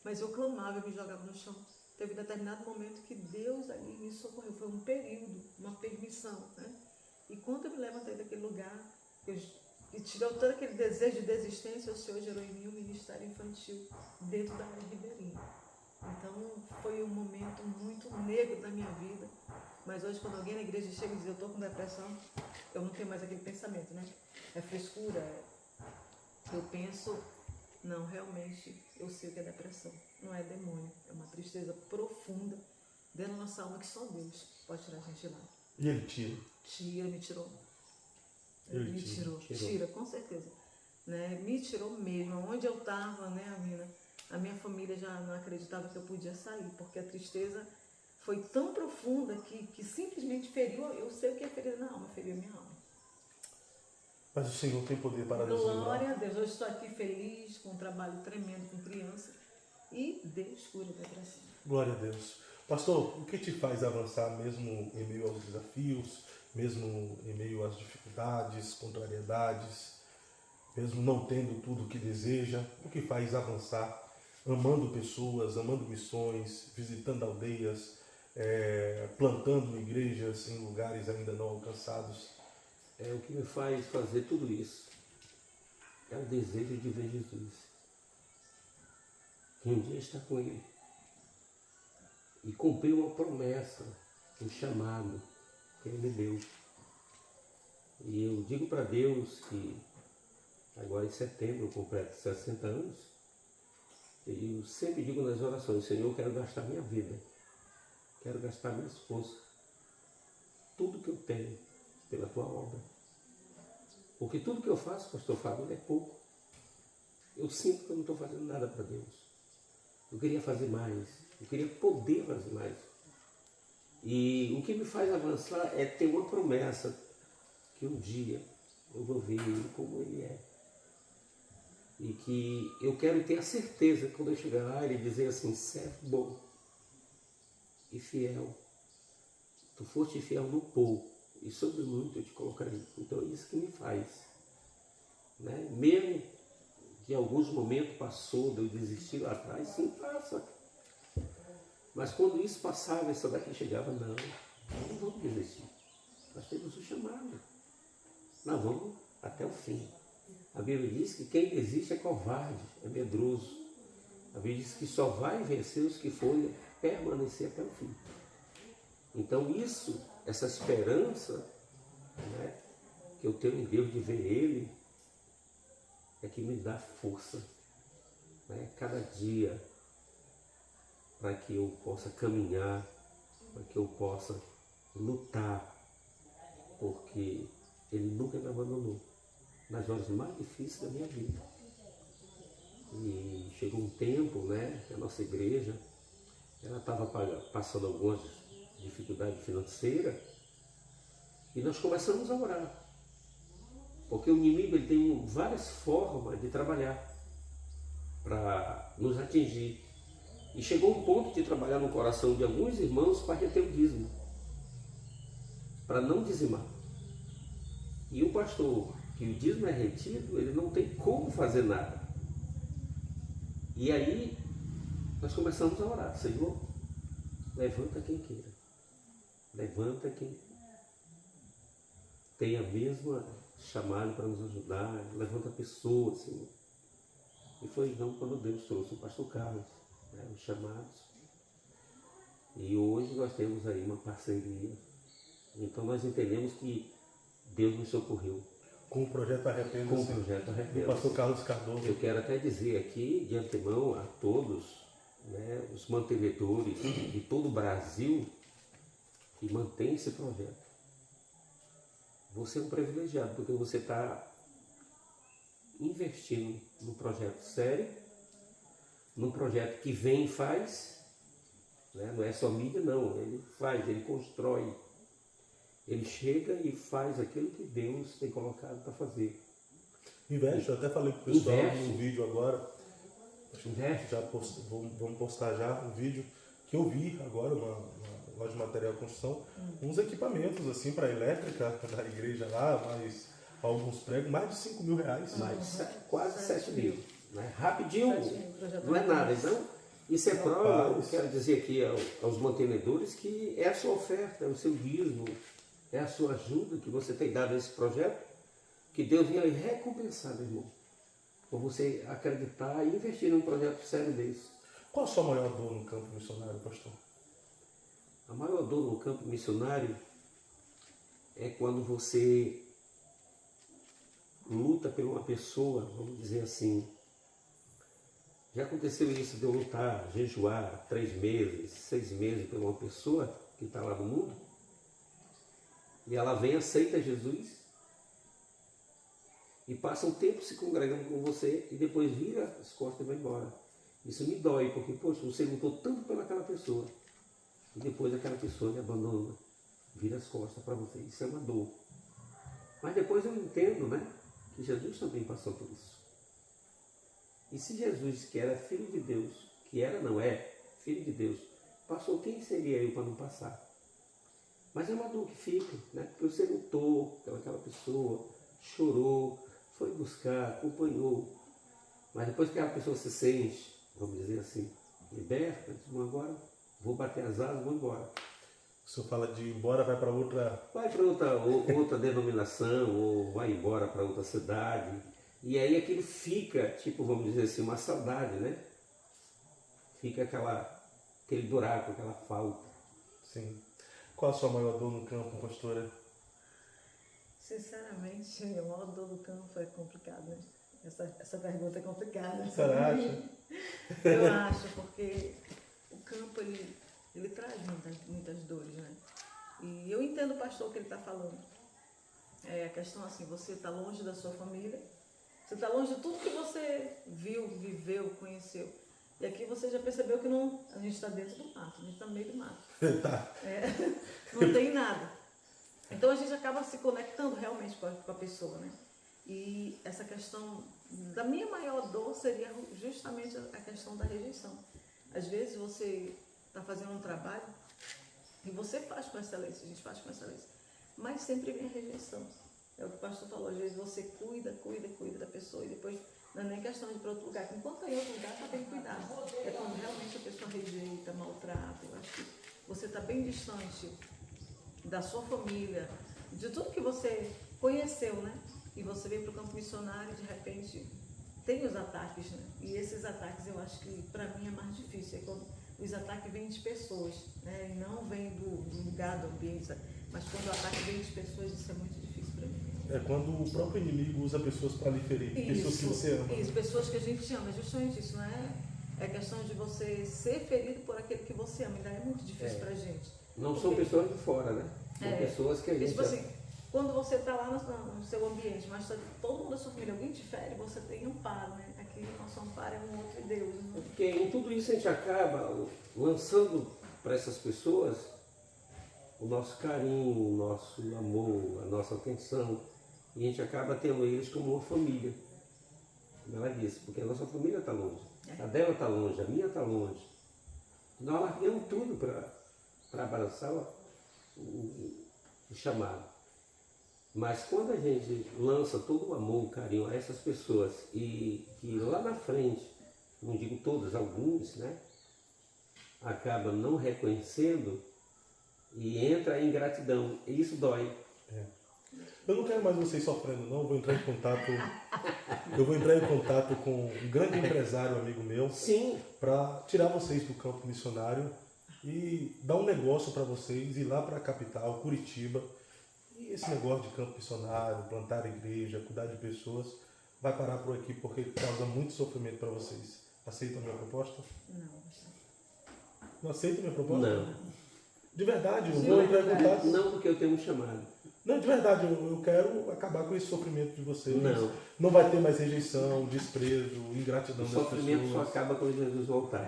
Mas eu clamava, eu me jogava no chão. Teve um determinado momento que Deus ali me socorreu, foi um período, uma permissão, né? E quando eu me levantei daquele lugar, e tirou todo aquele desejo de desistência, o Senhor gerou em mim um ministério infantil dentro da área ribeirinha. Então foi um momento muito negro da minha vida. Mas hoje, quando alguém na igreja chega e diz eu estou com depressão, eu não tenho mais aquele pensamento, né? É frescura. Eu penso, não, realmente, eu sei o que é depressão. Não é demônio, é uma tristeza profunda dentro da nossa alma que só Deus pode tirar a gente de lá. E ele tira? Tira, me tirou. Ele Me tirou. tira, com certeza. Né? Me tirou mesmo. Onde eu estava, né, a minha família já não acreditava que eu podia sair, porque a tristeza foi tão profunda que simplesmente feriu, eu sei o que é ferida na alma, feriu a minha alma. Mas o Senhor tem poder para nos livrar. Glória a Deus, hoje estou aqui feliz, com um trabalho tremendo com criança, e Deus cura a depressão. Glória a Deus. Pastor, o que te faz avançar mesmo em meio aos desafios, mesmo em meio às dificuldades, contrariedades, mesmo não tendo tudo o que deseja? O que faz avançar, amando pessoas, amando missões, visitando aldeias, plantando igrejas em lugares ainda não alcançados? O que me faz fazer tudo isso é o desejo de ver Jesus. Que um dia está com Ele. E cumprir uma promessa, um chamado que Ele me deu. E eu digo para Deus que agora em setembro eu completo 60 anos. E eu sempre digo nas orações, Senhor, eu quero gastar minha vida. Quero gastar minha esposa. Tudo que eu tenho pela tua obra. Porque tudo que eu faço, pastor Fábio, é pouco. Eu sinto que eu não estou fazendo nada para Deus. Eu queria fazer mais. Eu queria poder fazer mais. E o que me faz avançar é ter uma promessa que um dia eu vou ver Ele como Ele é. E que eu quero ter a certeza que quando eu chegar lá, Ele dizer assim, servo bom e fiel. Tu foste fiel no pouco. E sobre muito eu te colocarei. Então é isso que me faz. Né? Mesmo que em alguns momentos passou de eu desistir lá atrás, sim, passa. Mas quando isso passava, essa daqui chegava, não vamos desistir. Nós temos o chamado. Nós vamos até o fim. A Bíblia diz que quem desiste é covarde, é medroso. A Bíblia diz que só vai vencer os que forem permanecer até o fim. Então isso, essa esperança, né, que eu tenho em Deus de ver Ele, é que me dá força, né, cada dia, para que eu possa caminhar, para que eu possa lutar, porque Ele nunca me abandonou nas horas mais difíceis da minha vida. E chegou um tempo, né, que a nossa igreja, ela estava passando algumas dificuldade financeira, e nós começamos a orar, porque o inimigo ele tem várias formas de trabalhar para nos atingir, e chegou um ponto de trabalhar no coração de alguns irmãos para reter o dízimo, para não dizimar. E o pastor, que o dízimo é retido, ele não tem como fazer nada. E aí nós começamos a orar, Senhor, levanta quem queira. Levanta quem tem a mesma chamada para nos ajudar, levanta pessoas, Senhor. E foi então quando Deus trouxe o pastor Carlos, né, os chamados. E hoje nós temos aí uma parceria. Então nós entendemos que Deus nos socorreu. Com o projeto Arrependa-se. Com o projeto Arrependa-se. Do pastor Carlos Cardoso. Eu quero até dizer aqui, de antemão, a todos, né, os mantenedores de todo o Brasil, que mantém esse projeto. Você é um privilegiado, porque você está investindo num projeto sério, num projeto que vem e faz, né? Não é só mídia, não. Ele faz, ele constrói. Ele chega e faz aquilo que Deus tem colocado para fazer. Investe, eu até falei pro pessoal Investe. no vídeo agora, Investe. vamos postar já um vídeo que eu vi agora, uma loja de material de construção, uns equipamentos assim para elétrica da igreja lá, mais alguns pregos, mais de 5 mil reais. Mas quase 7 mil. Né? Rapidinho, 7 mil, projeto não é nada. Então, isso é prova, eu Rapaz. quero dizer aqui aos mantenedores, que é a sua oferta, é o seu dízimo, é a sua ajuda que você tem dado a esse projeto, que Deus venha recompensar, meu irmão, por você acreditar e investir num projeto sério desse. Qual a sua maior dor no campo missionário, pastor? A maior dor no campo missionário é quando você luta por uma pessoa, vamos dizer assim. Já aconteceu isso de eu lutar, jejuar 3 meses, 6 meses por uma pessoa que está lá no mundo, e ela vem, aceita Jesus, e passa um tempo se congregando com você, e depois vira as costas e vai embora. Isso me dói, porque, poxa, você lutou tanto pelaquela pessoa, e depois aquela pessoa lhe abandona, vira as costas para você. Isso é uma dor. Mas depois eu entendo, né, que Jesus também passou por isso. E se Jesus, que era filho de Deus, que era, não é, filho de Deus, passou, quem seria eu para não passar? Mas é uma dor que fica, né? Porque você lutou pelaquela pessoa, chorou, foi buscar, acompanhou. Mas depois que aquela pessoa se sente, vamos dizer assim, liberta, diz, bom, agora vou bater as asas, vou embora. O senhor fala de ir embora, vai para outra... Vai para outra denominação, ou vai embora para outra cidade. E aí aquilo fica, tipo, vamos dizer assim, uma saudade, né? Fica aquele buraco, aquela falta. Sim. Qual a sua maior dor no campo, pastora? Sinceramente, a maior dor do campo é complicado, né? Essa pergunta é complicada. O que você acha? Eu acho, porque o campo, ele traz muitas dores, né? E eu entendo o pastor que ele está falando. É a questão assim, você está longe da sua família, você está longe de tudo que você viu, viveu, conheceu. E aqui você já percebeu que não, a gente está dentro do mato, a gente está no meio do mato. Tá. Não tem nada. Então a gente acaba se conectando realmente com a pessoa, né? E essa questão da minha maior dor seria justamente a questão da rejeição. Às vezes você está fazendo um trabalho e você faz com excelência, a gente faz com excelência, mas sempre vem a rejeição. É o que o pastor falou, às vezes você cuida da pessoa e depois não é nem questão de ir para outro lugar. Enquanto está em outro lugar, está bem cuidado. É quando realmente a pessoa rejeita, maltrata. Eu acho que você está bem distante da sua família, de tudo que você conheceu, né? E você vem para o campo missionário e de repente tem os ataques, né? E esses ataques eu acho que para mim é mais difícil, é quando os ataques vêm de pessoas, né? E não vem do lugar, do ambiente, mas quando o ataque vem de pessoas, isso é muito difícil para mim. É quando o próprio inimigo usa pessoas para lhe ferir, pessoas que você ama. Isso, pessoas que a gente ama, é justamente isso, né? É questão de você ser ferido por aquele que você ama, ainda é muito difícil pra gente. Não são pessoas de fora, né? São pessoas que a gente... Tipo assim, quando você está lá no seu ambiente, mas tá todo mundo da sua família, alguém te fere, você tem amparo, né? Aqui nosso amparo é um outro Deus. Né? Porque em tudo isso a gente acaba lançando para essas pessoas o nosso carinho, o nosso amor, a nossa atenção. E a gente acaba tendo eles como uma família. Como ela disse, porque a nossa família está longe. A dela está longe, a minha está longe. Nós largamos tudo para abraçar o chamado. Mas quando a gente lança todo o amor, o carinho a essas pessoas e que lá na frente, não digo todas, alguns, né, acaba não reconhecendo e entra em ingratidão. E isso dói. Eu não quero mais vocês sofrendo, não. Eu vou entrar em contato com um grande empresário, amigo meu, Sim. para tirar vocês do campo missionário e dar um negócio para vocês, ir lá para a capital, Curitiba. E esse negócio de campo missionário, plantar igreja, cuidar de pessoas, vai parar por aqui porque causa muito sofrimento para vocês. Aceitam a minha proposta? Não. Não aceitam a minha proposta? Não. De verdade, eu vou entrar em contato. Não, porque eu tenho um chamado. Não, de verdade, eu quero acabar com esse sofrimento de vocês. Não. Não vai ter mais rejeição, desprezo, ingratidão O das sofrimento só pessoas. acaba quando Jesus voltar.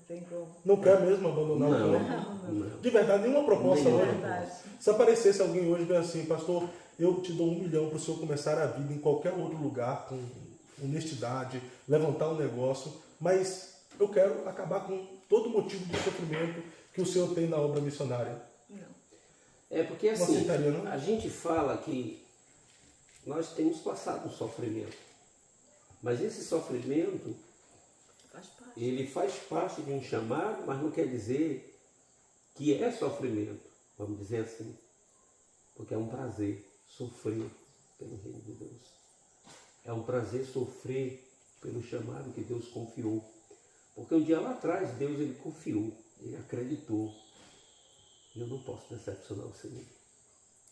tem como. Não quer mesmo abandonar o campo? Não. De verdade, nenhuma proposta Nenhuma. hoje. Verdade. Se aparecesse alguém hoje e bem assim, pastor, eu te dou 1 milhão para o senhor começar a vida em qualquer outro lugar, com honestidade, levantar um negócio, mas eu quero acabar com todo motivo de sofrimento que o senhor tem na obra missionária. Não. É porque Não assim, aceitaria, não? a gente fala que nós temos passado um sofrimento. Mas esse sofrimento, Faz parte. ele faz parte de um chamado, mas não quer dizer que é sofrimento, vamos dizer assim. Porque é um prazer sofrer pelo reino de Deus. É um prazer sofrer pelo chamado que Deus confiou. Porque um dia lá atrás, Deus ele confiou, ele acreditou. E eu não posso decepcionar o Senhor.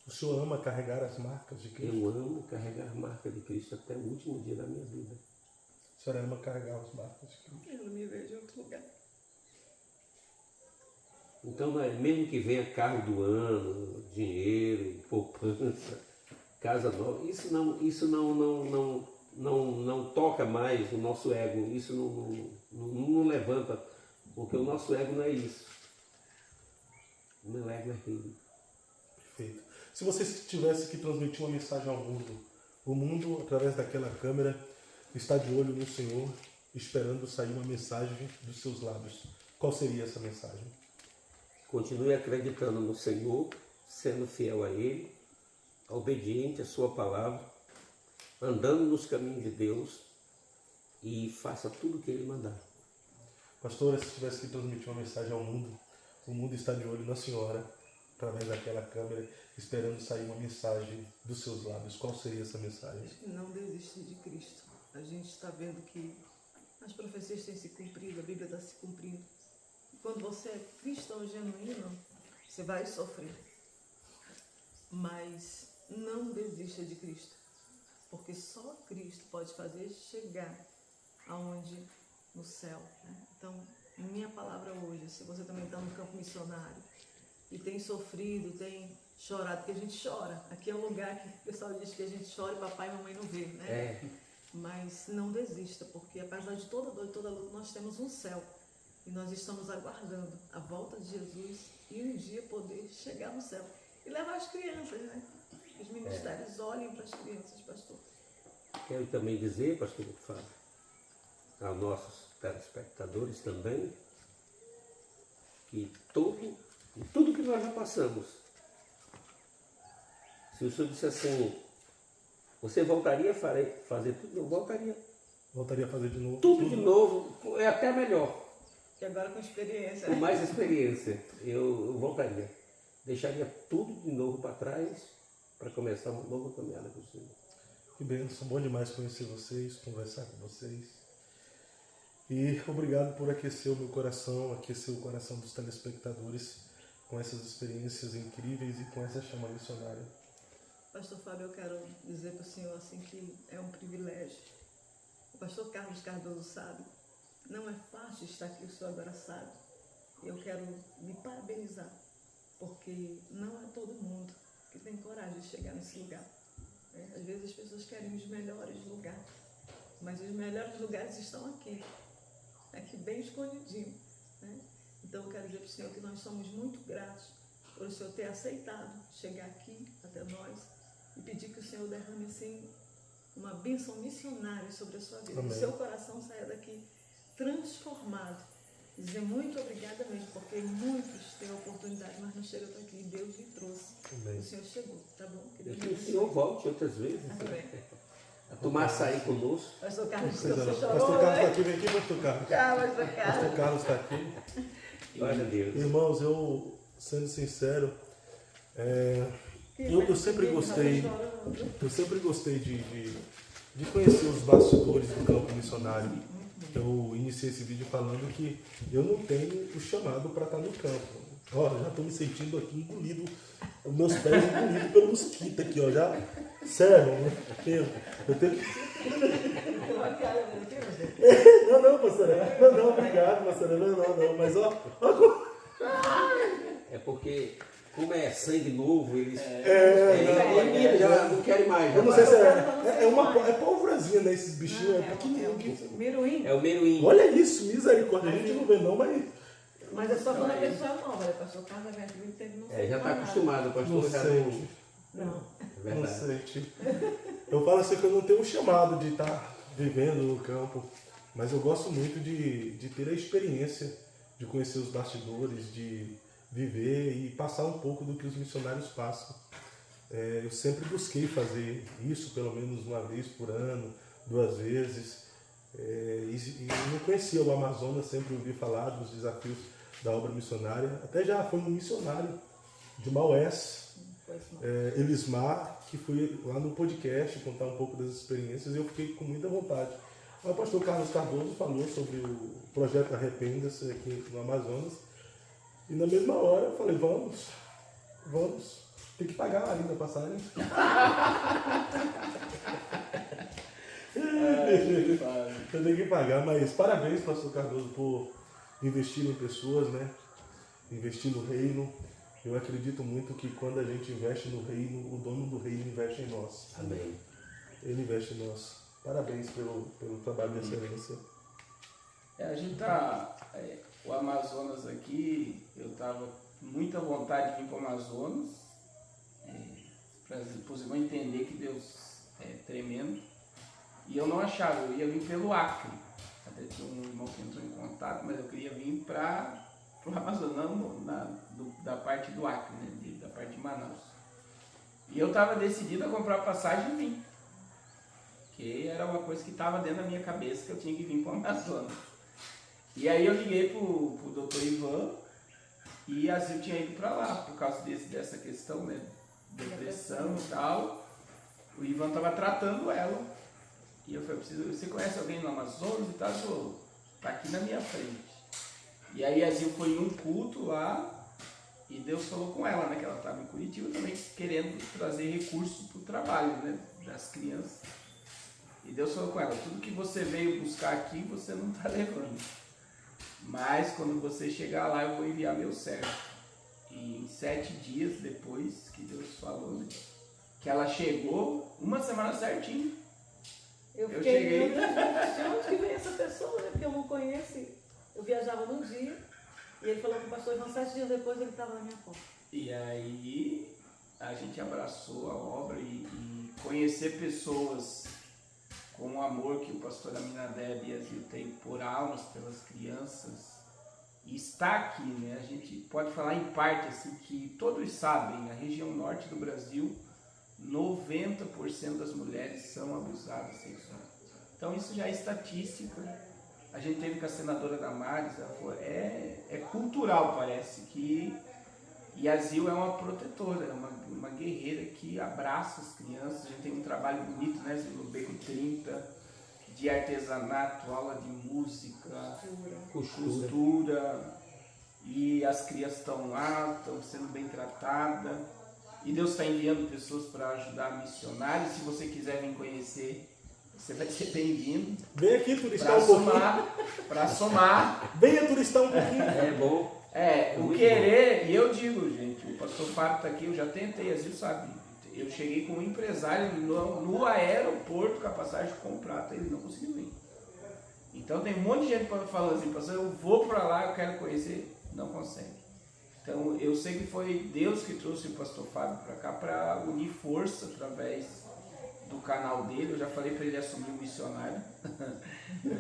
O senhor ama carregar as marcas de Cristo? Eu amo carregar a marca de Cristo até o último dia da minha vida. A senhora ama carregar as marcas de Cristo? Eu não me vejo em outro lugar. Então, mesmo que venha carro do ano, dinheiro, poupança, casa nova, isso não toca mais o nosso ego, isso não levanta, porque o nosso ego não é isso. O meu ego é reino. Perfeito. Se você tivesse que transmitir uma mensagem ao mundo, o mundo, através daquela câmera, está de olho no Senhor, esperando sair uma mensagem dos seus lábios. Qual seria essa mensagem? Continue acreditando no Senhor, sendo fiel a Ele, obediente à Sua palavra, andando nos caminhos de Deus e faça tudo o que Ele mandar. Pastora, se tivesse que transmitir uma mensagem ao mundo, o mundo está de olho na senhora, através daquela câmera, esperando sair uma mensagem dos seus lábios. Qual seria essa mensagem? Não desistir de Cristo. A gente está vendo que as profecias têm se cumprido, a Bíblia está se cumprindo. Quando você é cristão genuíno, você vai sofrer. Mas não desista de Cristo. Porque só Cristo pode fazer chegar aonde? No céu. Né? Então, minha palavra hoje, se você também está no campo missionário e tem sofrido, tem chorado, porque a gente chora. Aqui é um lugar que o pessoal diz que a gente chora e papai e mamãe não vê, né? Mas não desista, porque apesar de toda dor e toda luta, nós temos um céu. E nós estamos aguardando a volta de Jesus e um dia poder chegar no céu. E levar as crianças, né? Os ministérios olhem para as crianças, pastor. Quero também dizer, pastor Fábio, aos nossos telespectadores também, que tudo que nós já passamos, se o senhor disse assim, você voltaria a fazer tudo? Eu voltaria. Voltaria a fazer de novo? Tudo de novo, é até melhor. E agora com experiência. Com mais experiência, eu voltaria. Deixaria tudo de novo para trás para começar uma nova caminhada com o Senhor. Que bênção, bom demais conhecer vocês, conversar com vocês. E obrigado por aquecer o meu coração, aquecer o coração dos telespectadores com essas experiências incríveis e com essa chama missionária. Pastor Fábio, eu quero dizer para o senhor assim que é um privilégio. O pastor Carlos Cardoso sabe, não é fácil estar aqui, o senhor agora sabe. Eu quero lhe parabenizar, porque não é todo mundo que tem coragem de chegar nesse lugar. Às vezes as pessoas querem os melhores lugares, mas os melhores lugares estão aqui bem escondidinho. Né? Então eu quero dizer para o senhor que nós somos muito gratos por o senhor ter aceitado chegar aqui até nós e pedir que o Senhor derrame assim uma bênção missionária sobre a sua vida. Amém. O seu coração saia daqui transformado. Dizer muito obrigada mesmo, porque muitos têm a oportunidade, mas não chegam até aqui. E Deus lhe trouxe. Amém. O Senhor chegou, tá bom? Que Deus Que o abençoe. Senhor volte outras vezes. Amém. A tomar açaí conosco. Pastor Carlos, Coisa você não. chorou, Pastor Carlos está né? aqui, vem aqui, Pastor Carlos. Tchau, Pastor Pastor Carlos. Carlos está aqui. Glória a Deus. Irmãos, eu, sendo sincero, eu sempre gostei de conhecer os bastidores do campo missionário. Eu iniciei esse vídeo falando que eu não tenho o chamado para estar no campo. Ó, já estou me sentindo aqui engolido, os meus pés engolidos pelo mosquito aqui, ó. Já, sério, eu tenho que... Não, pastora. Não, obrigado, pastora. Não, mas ó. É porque como é sangue novo, eles É, já não querem mais. eu não já sei se Não é uma pólvorazinha, né? Esses bichinhos é pequenininho. Miruim. É o meruim. Olha isso, misericórdia. A gente não vê não, Mas é só quando a pessoa é nova, né? Pastor Carlos é velho, tem não sei Já está mais nada. acostumado, o pastor não já sente. Não. É Não verdade. sente. Eu falo assim que eu não tenho um chamado de estar vivendo no campo, mas eu gosto muito de ter a experiência, de conhecer os bastidores, de viver e passar um pouco do que os missionários passam. Eu sempre busquei fazer isso pelo menos uma vez por ano, 2 vezes. E não conhecia o Amazonas, sempre ouvi falar dos desafios da obra missionária. Até já foi um missionário de Maués, Elismar, que foi lá no podcast contar um pouco das experiências e eu fiquei com muita vontade. Aí o pastor Carlos Cardoso falou sobre o projeto Arrependa-se aqui no Amazonas e na mesma hora eu falei, vamos, tem que pagar ainda a passagem. Eu tenho que pagar, mas parabéns, pastor Cardoso, por investir em pessoas, né? Investir no reino. Eu acredito muito que quando a gente investe no reino, o dono do reino investe em nós. Amém. Ele investe em nós. Parabéns pelo trabalho de excelência. A gente tá. O Amazonas aqui, eu tava com muita vontade de vir para o Amazonas, para os irmãos entender que Deus é tremendo. E eu não achava, eu ia vir pelo Acre. Até tinha um irmão que entrou em contato, mas eu queria vir para o Amazonas, não da parte do Acre, né, da parte de Manaus. E eu estava decidido a comprar passagem e vim. Que era uma coisa que estava dentro da minha cabeça, que eu tinha que vir para o Amazonas. E aí eu liguei para o doutor Ivan e a Zil tinha ido para lá, por causa dessa questão, né, depressão e tal. O Ivan estava tratando ela. E eu falei, você conhece alguém no Amazonas e tal? Ele falou, tá aqui na minha frente. E aí a Zil foi em um culto lá e Deus falou com ela, né, que ela estava em Curitiba também querendo trazer recursos para o trabalho, né, das crianças. E Deus falou com ela, tudo que você veio buscar aqui, você não está levando. Mas quando você chegar lá, eu vou enviar meu servo. E em 7 dias depois que Deus falou, né, que ela chegou, 1 semana certinho. Eu cheguei. De onde que vem essa pessoa, né? Porque eu não conheço. Eu viajava num dia e ele falou com o pastor, então 7 dias depois ele estava na minha porta. E aí a gente abraçou a obra e conhecer pessoas com o amor que o pastor Aminadeb e a Zil tem por almas, pelas crianças. E está aqui, né? A gente pode falar em parte assim que todos sabem, a região norte do Brasil, 90% das mulheres são abusadas sexualmente. Então isso já é estatística. A gente teve com a senadora Damares, ela falou, é cultural, parece que. E a Zil é uma protetora, é uma guerreira que abraça as crianças. A gente tem um trabalho bonito, né, Zil, no Beco 30, de artesanato, aula de música, costura. E as crianças estão lá, estão sendo bem tratadas. E Deus está enviando pessoas para ajudar missionários. Se você quiser vir conhecer, você vai ser bem-vindo. Vem aqui turistar um pouquinho. Para somar. Venha turistar um pouquinho. É bom. O querer, e eu digo, gente, o pastor Fábio está aqui, eu já tentei, a Zil sabe. Eu cheguei com um empresário no aeroporto com a passagem comprada, ele não conseguiu vir. Então tem um monte de gente falando assim, pastor, eu vou para lá, eu quero conhecer, não consegue. Então eu sei que foi Deus que trouxe o pastor Fábio para cá para unir força através do canal dele. Eu já falei para ele assumir um missionário.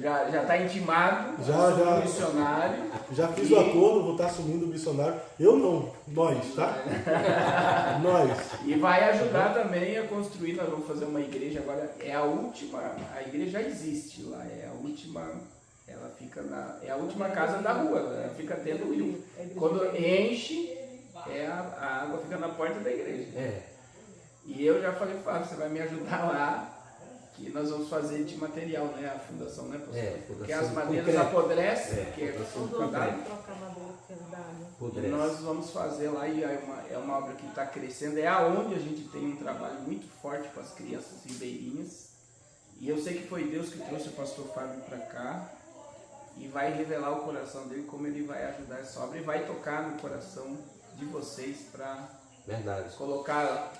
já está intimado, Já. missionário. Já fiz o acordo, vou estar assumindo o missionário. Eu não, nós, tá? Nós. E vai ajudar também a construir, nós vamos fazer uma igreja agora, é a última, a igreja já existe lá, é a última, ela fica é a última casa da rua, ela fica dentro do rio. Quando enche, a água fica na porta da igreja. E eu já falei, Fábio, você vai me ajudar lá, que nós vamos fazer de material, né? A fundação, né, pastor? Porque as madeiras apodrecem, que é e nós vamos fazer lá, e é uma obra que está crescendo, é aonde a gente tem um trabalho muito forte com as crianças ribeirinhas. E eu sei que foi Deus que trouxe o pastor Fábio para cá e vai revelar o coração dele, como ele vai ajudar essa obra e vai tocar no coração de vocês para Verdade. colocar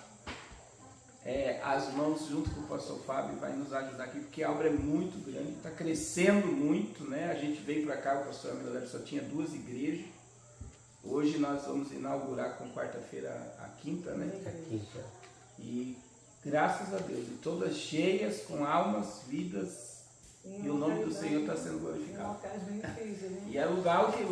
as mãos junto com o pastor Fábio, vai nos ajudar aqui, porque a obra é muito grande, está crescendo muito, né? A gente veio para cá, o pastor Amiladeb só tinha 2 igrejas. Hoje nós vamos inaugurar com quarta-feira a quinta, né? A quinta. E graças a Deus, e todas cheias, com almas, vidas, e o nome do Senhor está sendo glorificado. locais bem difíceis, né? E é lugar que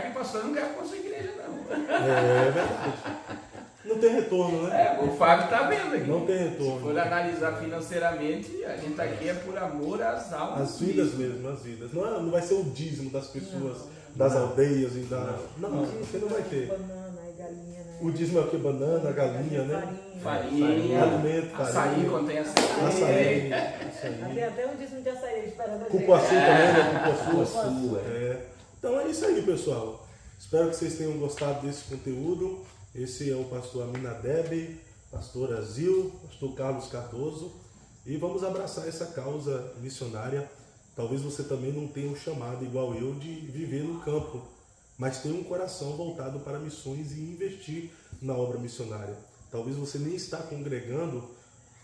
o pastor não quer com a sua igreja, não. É verdade. Não tem retorno, né? O Fábio está vendo aqui. Não tem Se retorno. for analisar financeiramente, a gente está aqui por amor às almas. As vidas mesmo, as vidas. Não vai ser o dízimo das pessoas, das aldeias e da. Não, você não vai ter. Banana e galinha, né? O dízimo é o que? Banana, galinha, né? Farinha, Alimento, açaí farinha. contém açaí. Açaí. Até até um dízimo de açaí esperando a gente. Cupuaçu também, né? Cupuaçu. Sua. Então é isso aí, pessoal. Espero que vocês tenham gostado desse conteúdo. Esse é o pastor Aminadeb, pastor Azil, pastor Carlos Cardoso. E vamos abraçar essa causa missionária. Talvez você também não tenha um chamado igual eu de viver no campo, mas tenha um coração voltado para missões e investir na obra missionária. Talvez você nem está congregando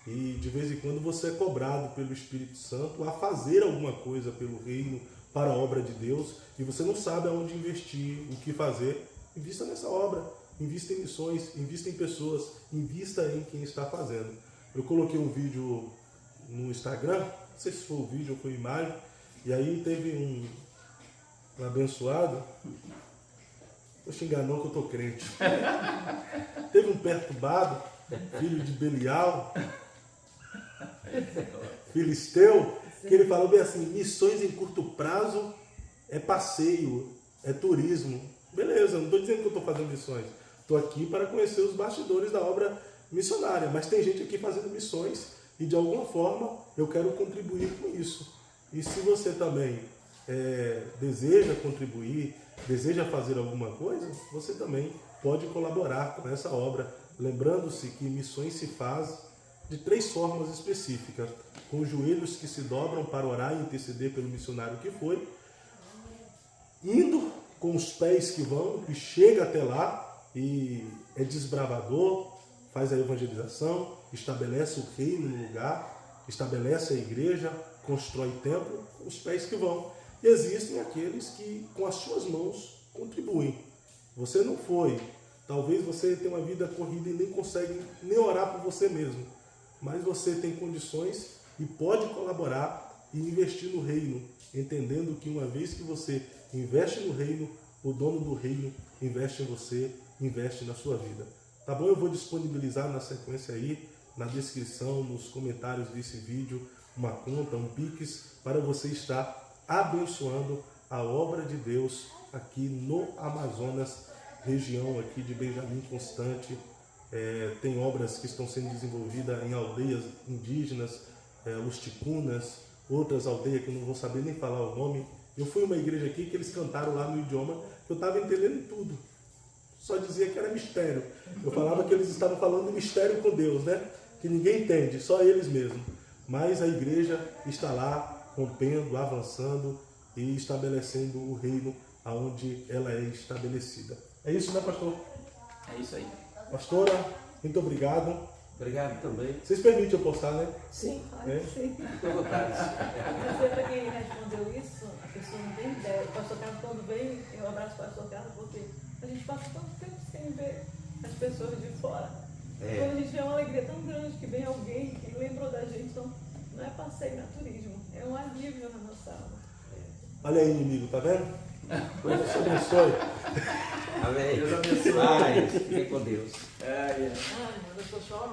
e de vez em quando você é cobrado pelo Espírito Santo a fazer alguma coisa pelo reino, para a obra de Deus, e você não sabe aonde investir, o que fazer. Invista nessa obra, invista em missões, invista em pessoas, invista em quem está fazendo. Eu coloquei um vídeo no Instagram, não sei se foi o vídeo ou foi a imagem, e aí teve um abençoado, vou xingar não que eu tô crente, teve um perturbado, filho de Belial, filisteu, que ele falou bem assim: missões em curto prazo é passeio, é turismo. Beleza, não estou dizendo que eu estou fazendo missões, estou aqui para conhecer os bastidores da obra missionária, mas tem gente aqui fazendo missões e de alguma forma eu quero contribuir com isso. E se você também deseja contribuir, deseja fazer alguma coisa, você também pode colaborar com essa obra, lembrando-se que missões se faz de 3 formas específicas: com os joelhos que se dobram para orar e interceder pelo missionário que foi, indo com os pés que vão, que chega até lá e é desbravador, faz a evangelização, estabelece o reino no lugar, estabelece a igreja, constrói templo, com os pés que vão. E existem aqueles que com as suas mãos contribuem. Você não foi, talvez você tenha uma vida corrida e nem consegue nem orar por você mesmo, mas você tem condições e pode colaborar e investir no reino, entendendo que uma vez que você investe no reino, o dono do reino investe em você, investe na sua vida. Tá bom? Eu vou disponibilizar na sequência aí, na descrição, nos comentários desse vídeo, uma conta, um Pix, para você estar abençoando a obra de Deus aqui no Amazonas, região aqui de Benjamin Constante. Tem obras que estão sendo desenvolvidas em aldeias indígenas, os ticunas, outras aldeias que eu não vou saber nem falar o nome. Eu fui a uma igreja aqui que eles cantaram lá no idioma que eu estava entendendo tudo. Só dizia que era mistério. Eu falava que eles estavam falando de mistério com Deus, né? Que ninguém entende, só eles mesmos. Mas a igreja está lá rompendo, avançando e estabelecendo o reino aonde ela é estabelecida. É isso, né, pastor? É isso aí. Pastora, muito obrigado. Obrigado também. Vocês permitem eu postar, né? Sim, Sim. fique à vontade. Você, para quem respondeu isso, a pessoa não tem ideia. O pastor Carlos, quando vem, eu abraço o pastor Carlos, porque a gente passa tanto tempo sem ver as pessoas de fora. Quando a gente vê uma alegria tão grande que vem alguém que lembrou da gente, então não é passeio, não é turismo, é um alívio na nossa alma. Olha aí, inimigo, tá vendo? Deus te abençoe. Amém. Deus abençoe. Ai, fique com Deus. Ai, mano, eu tô chorando.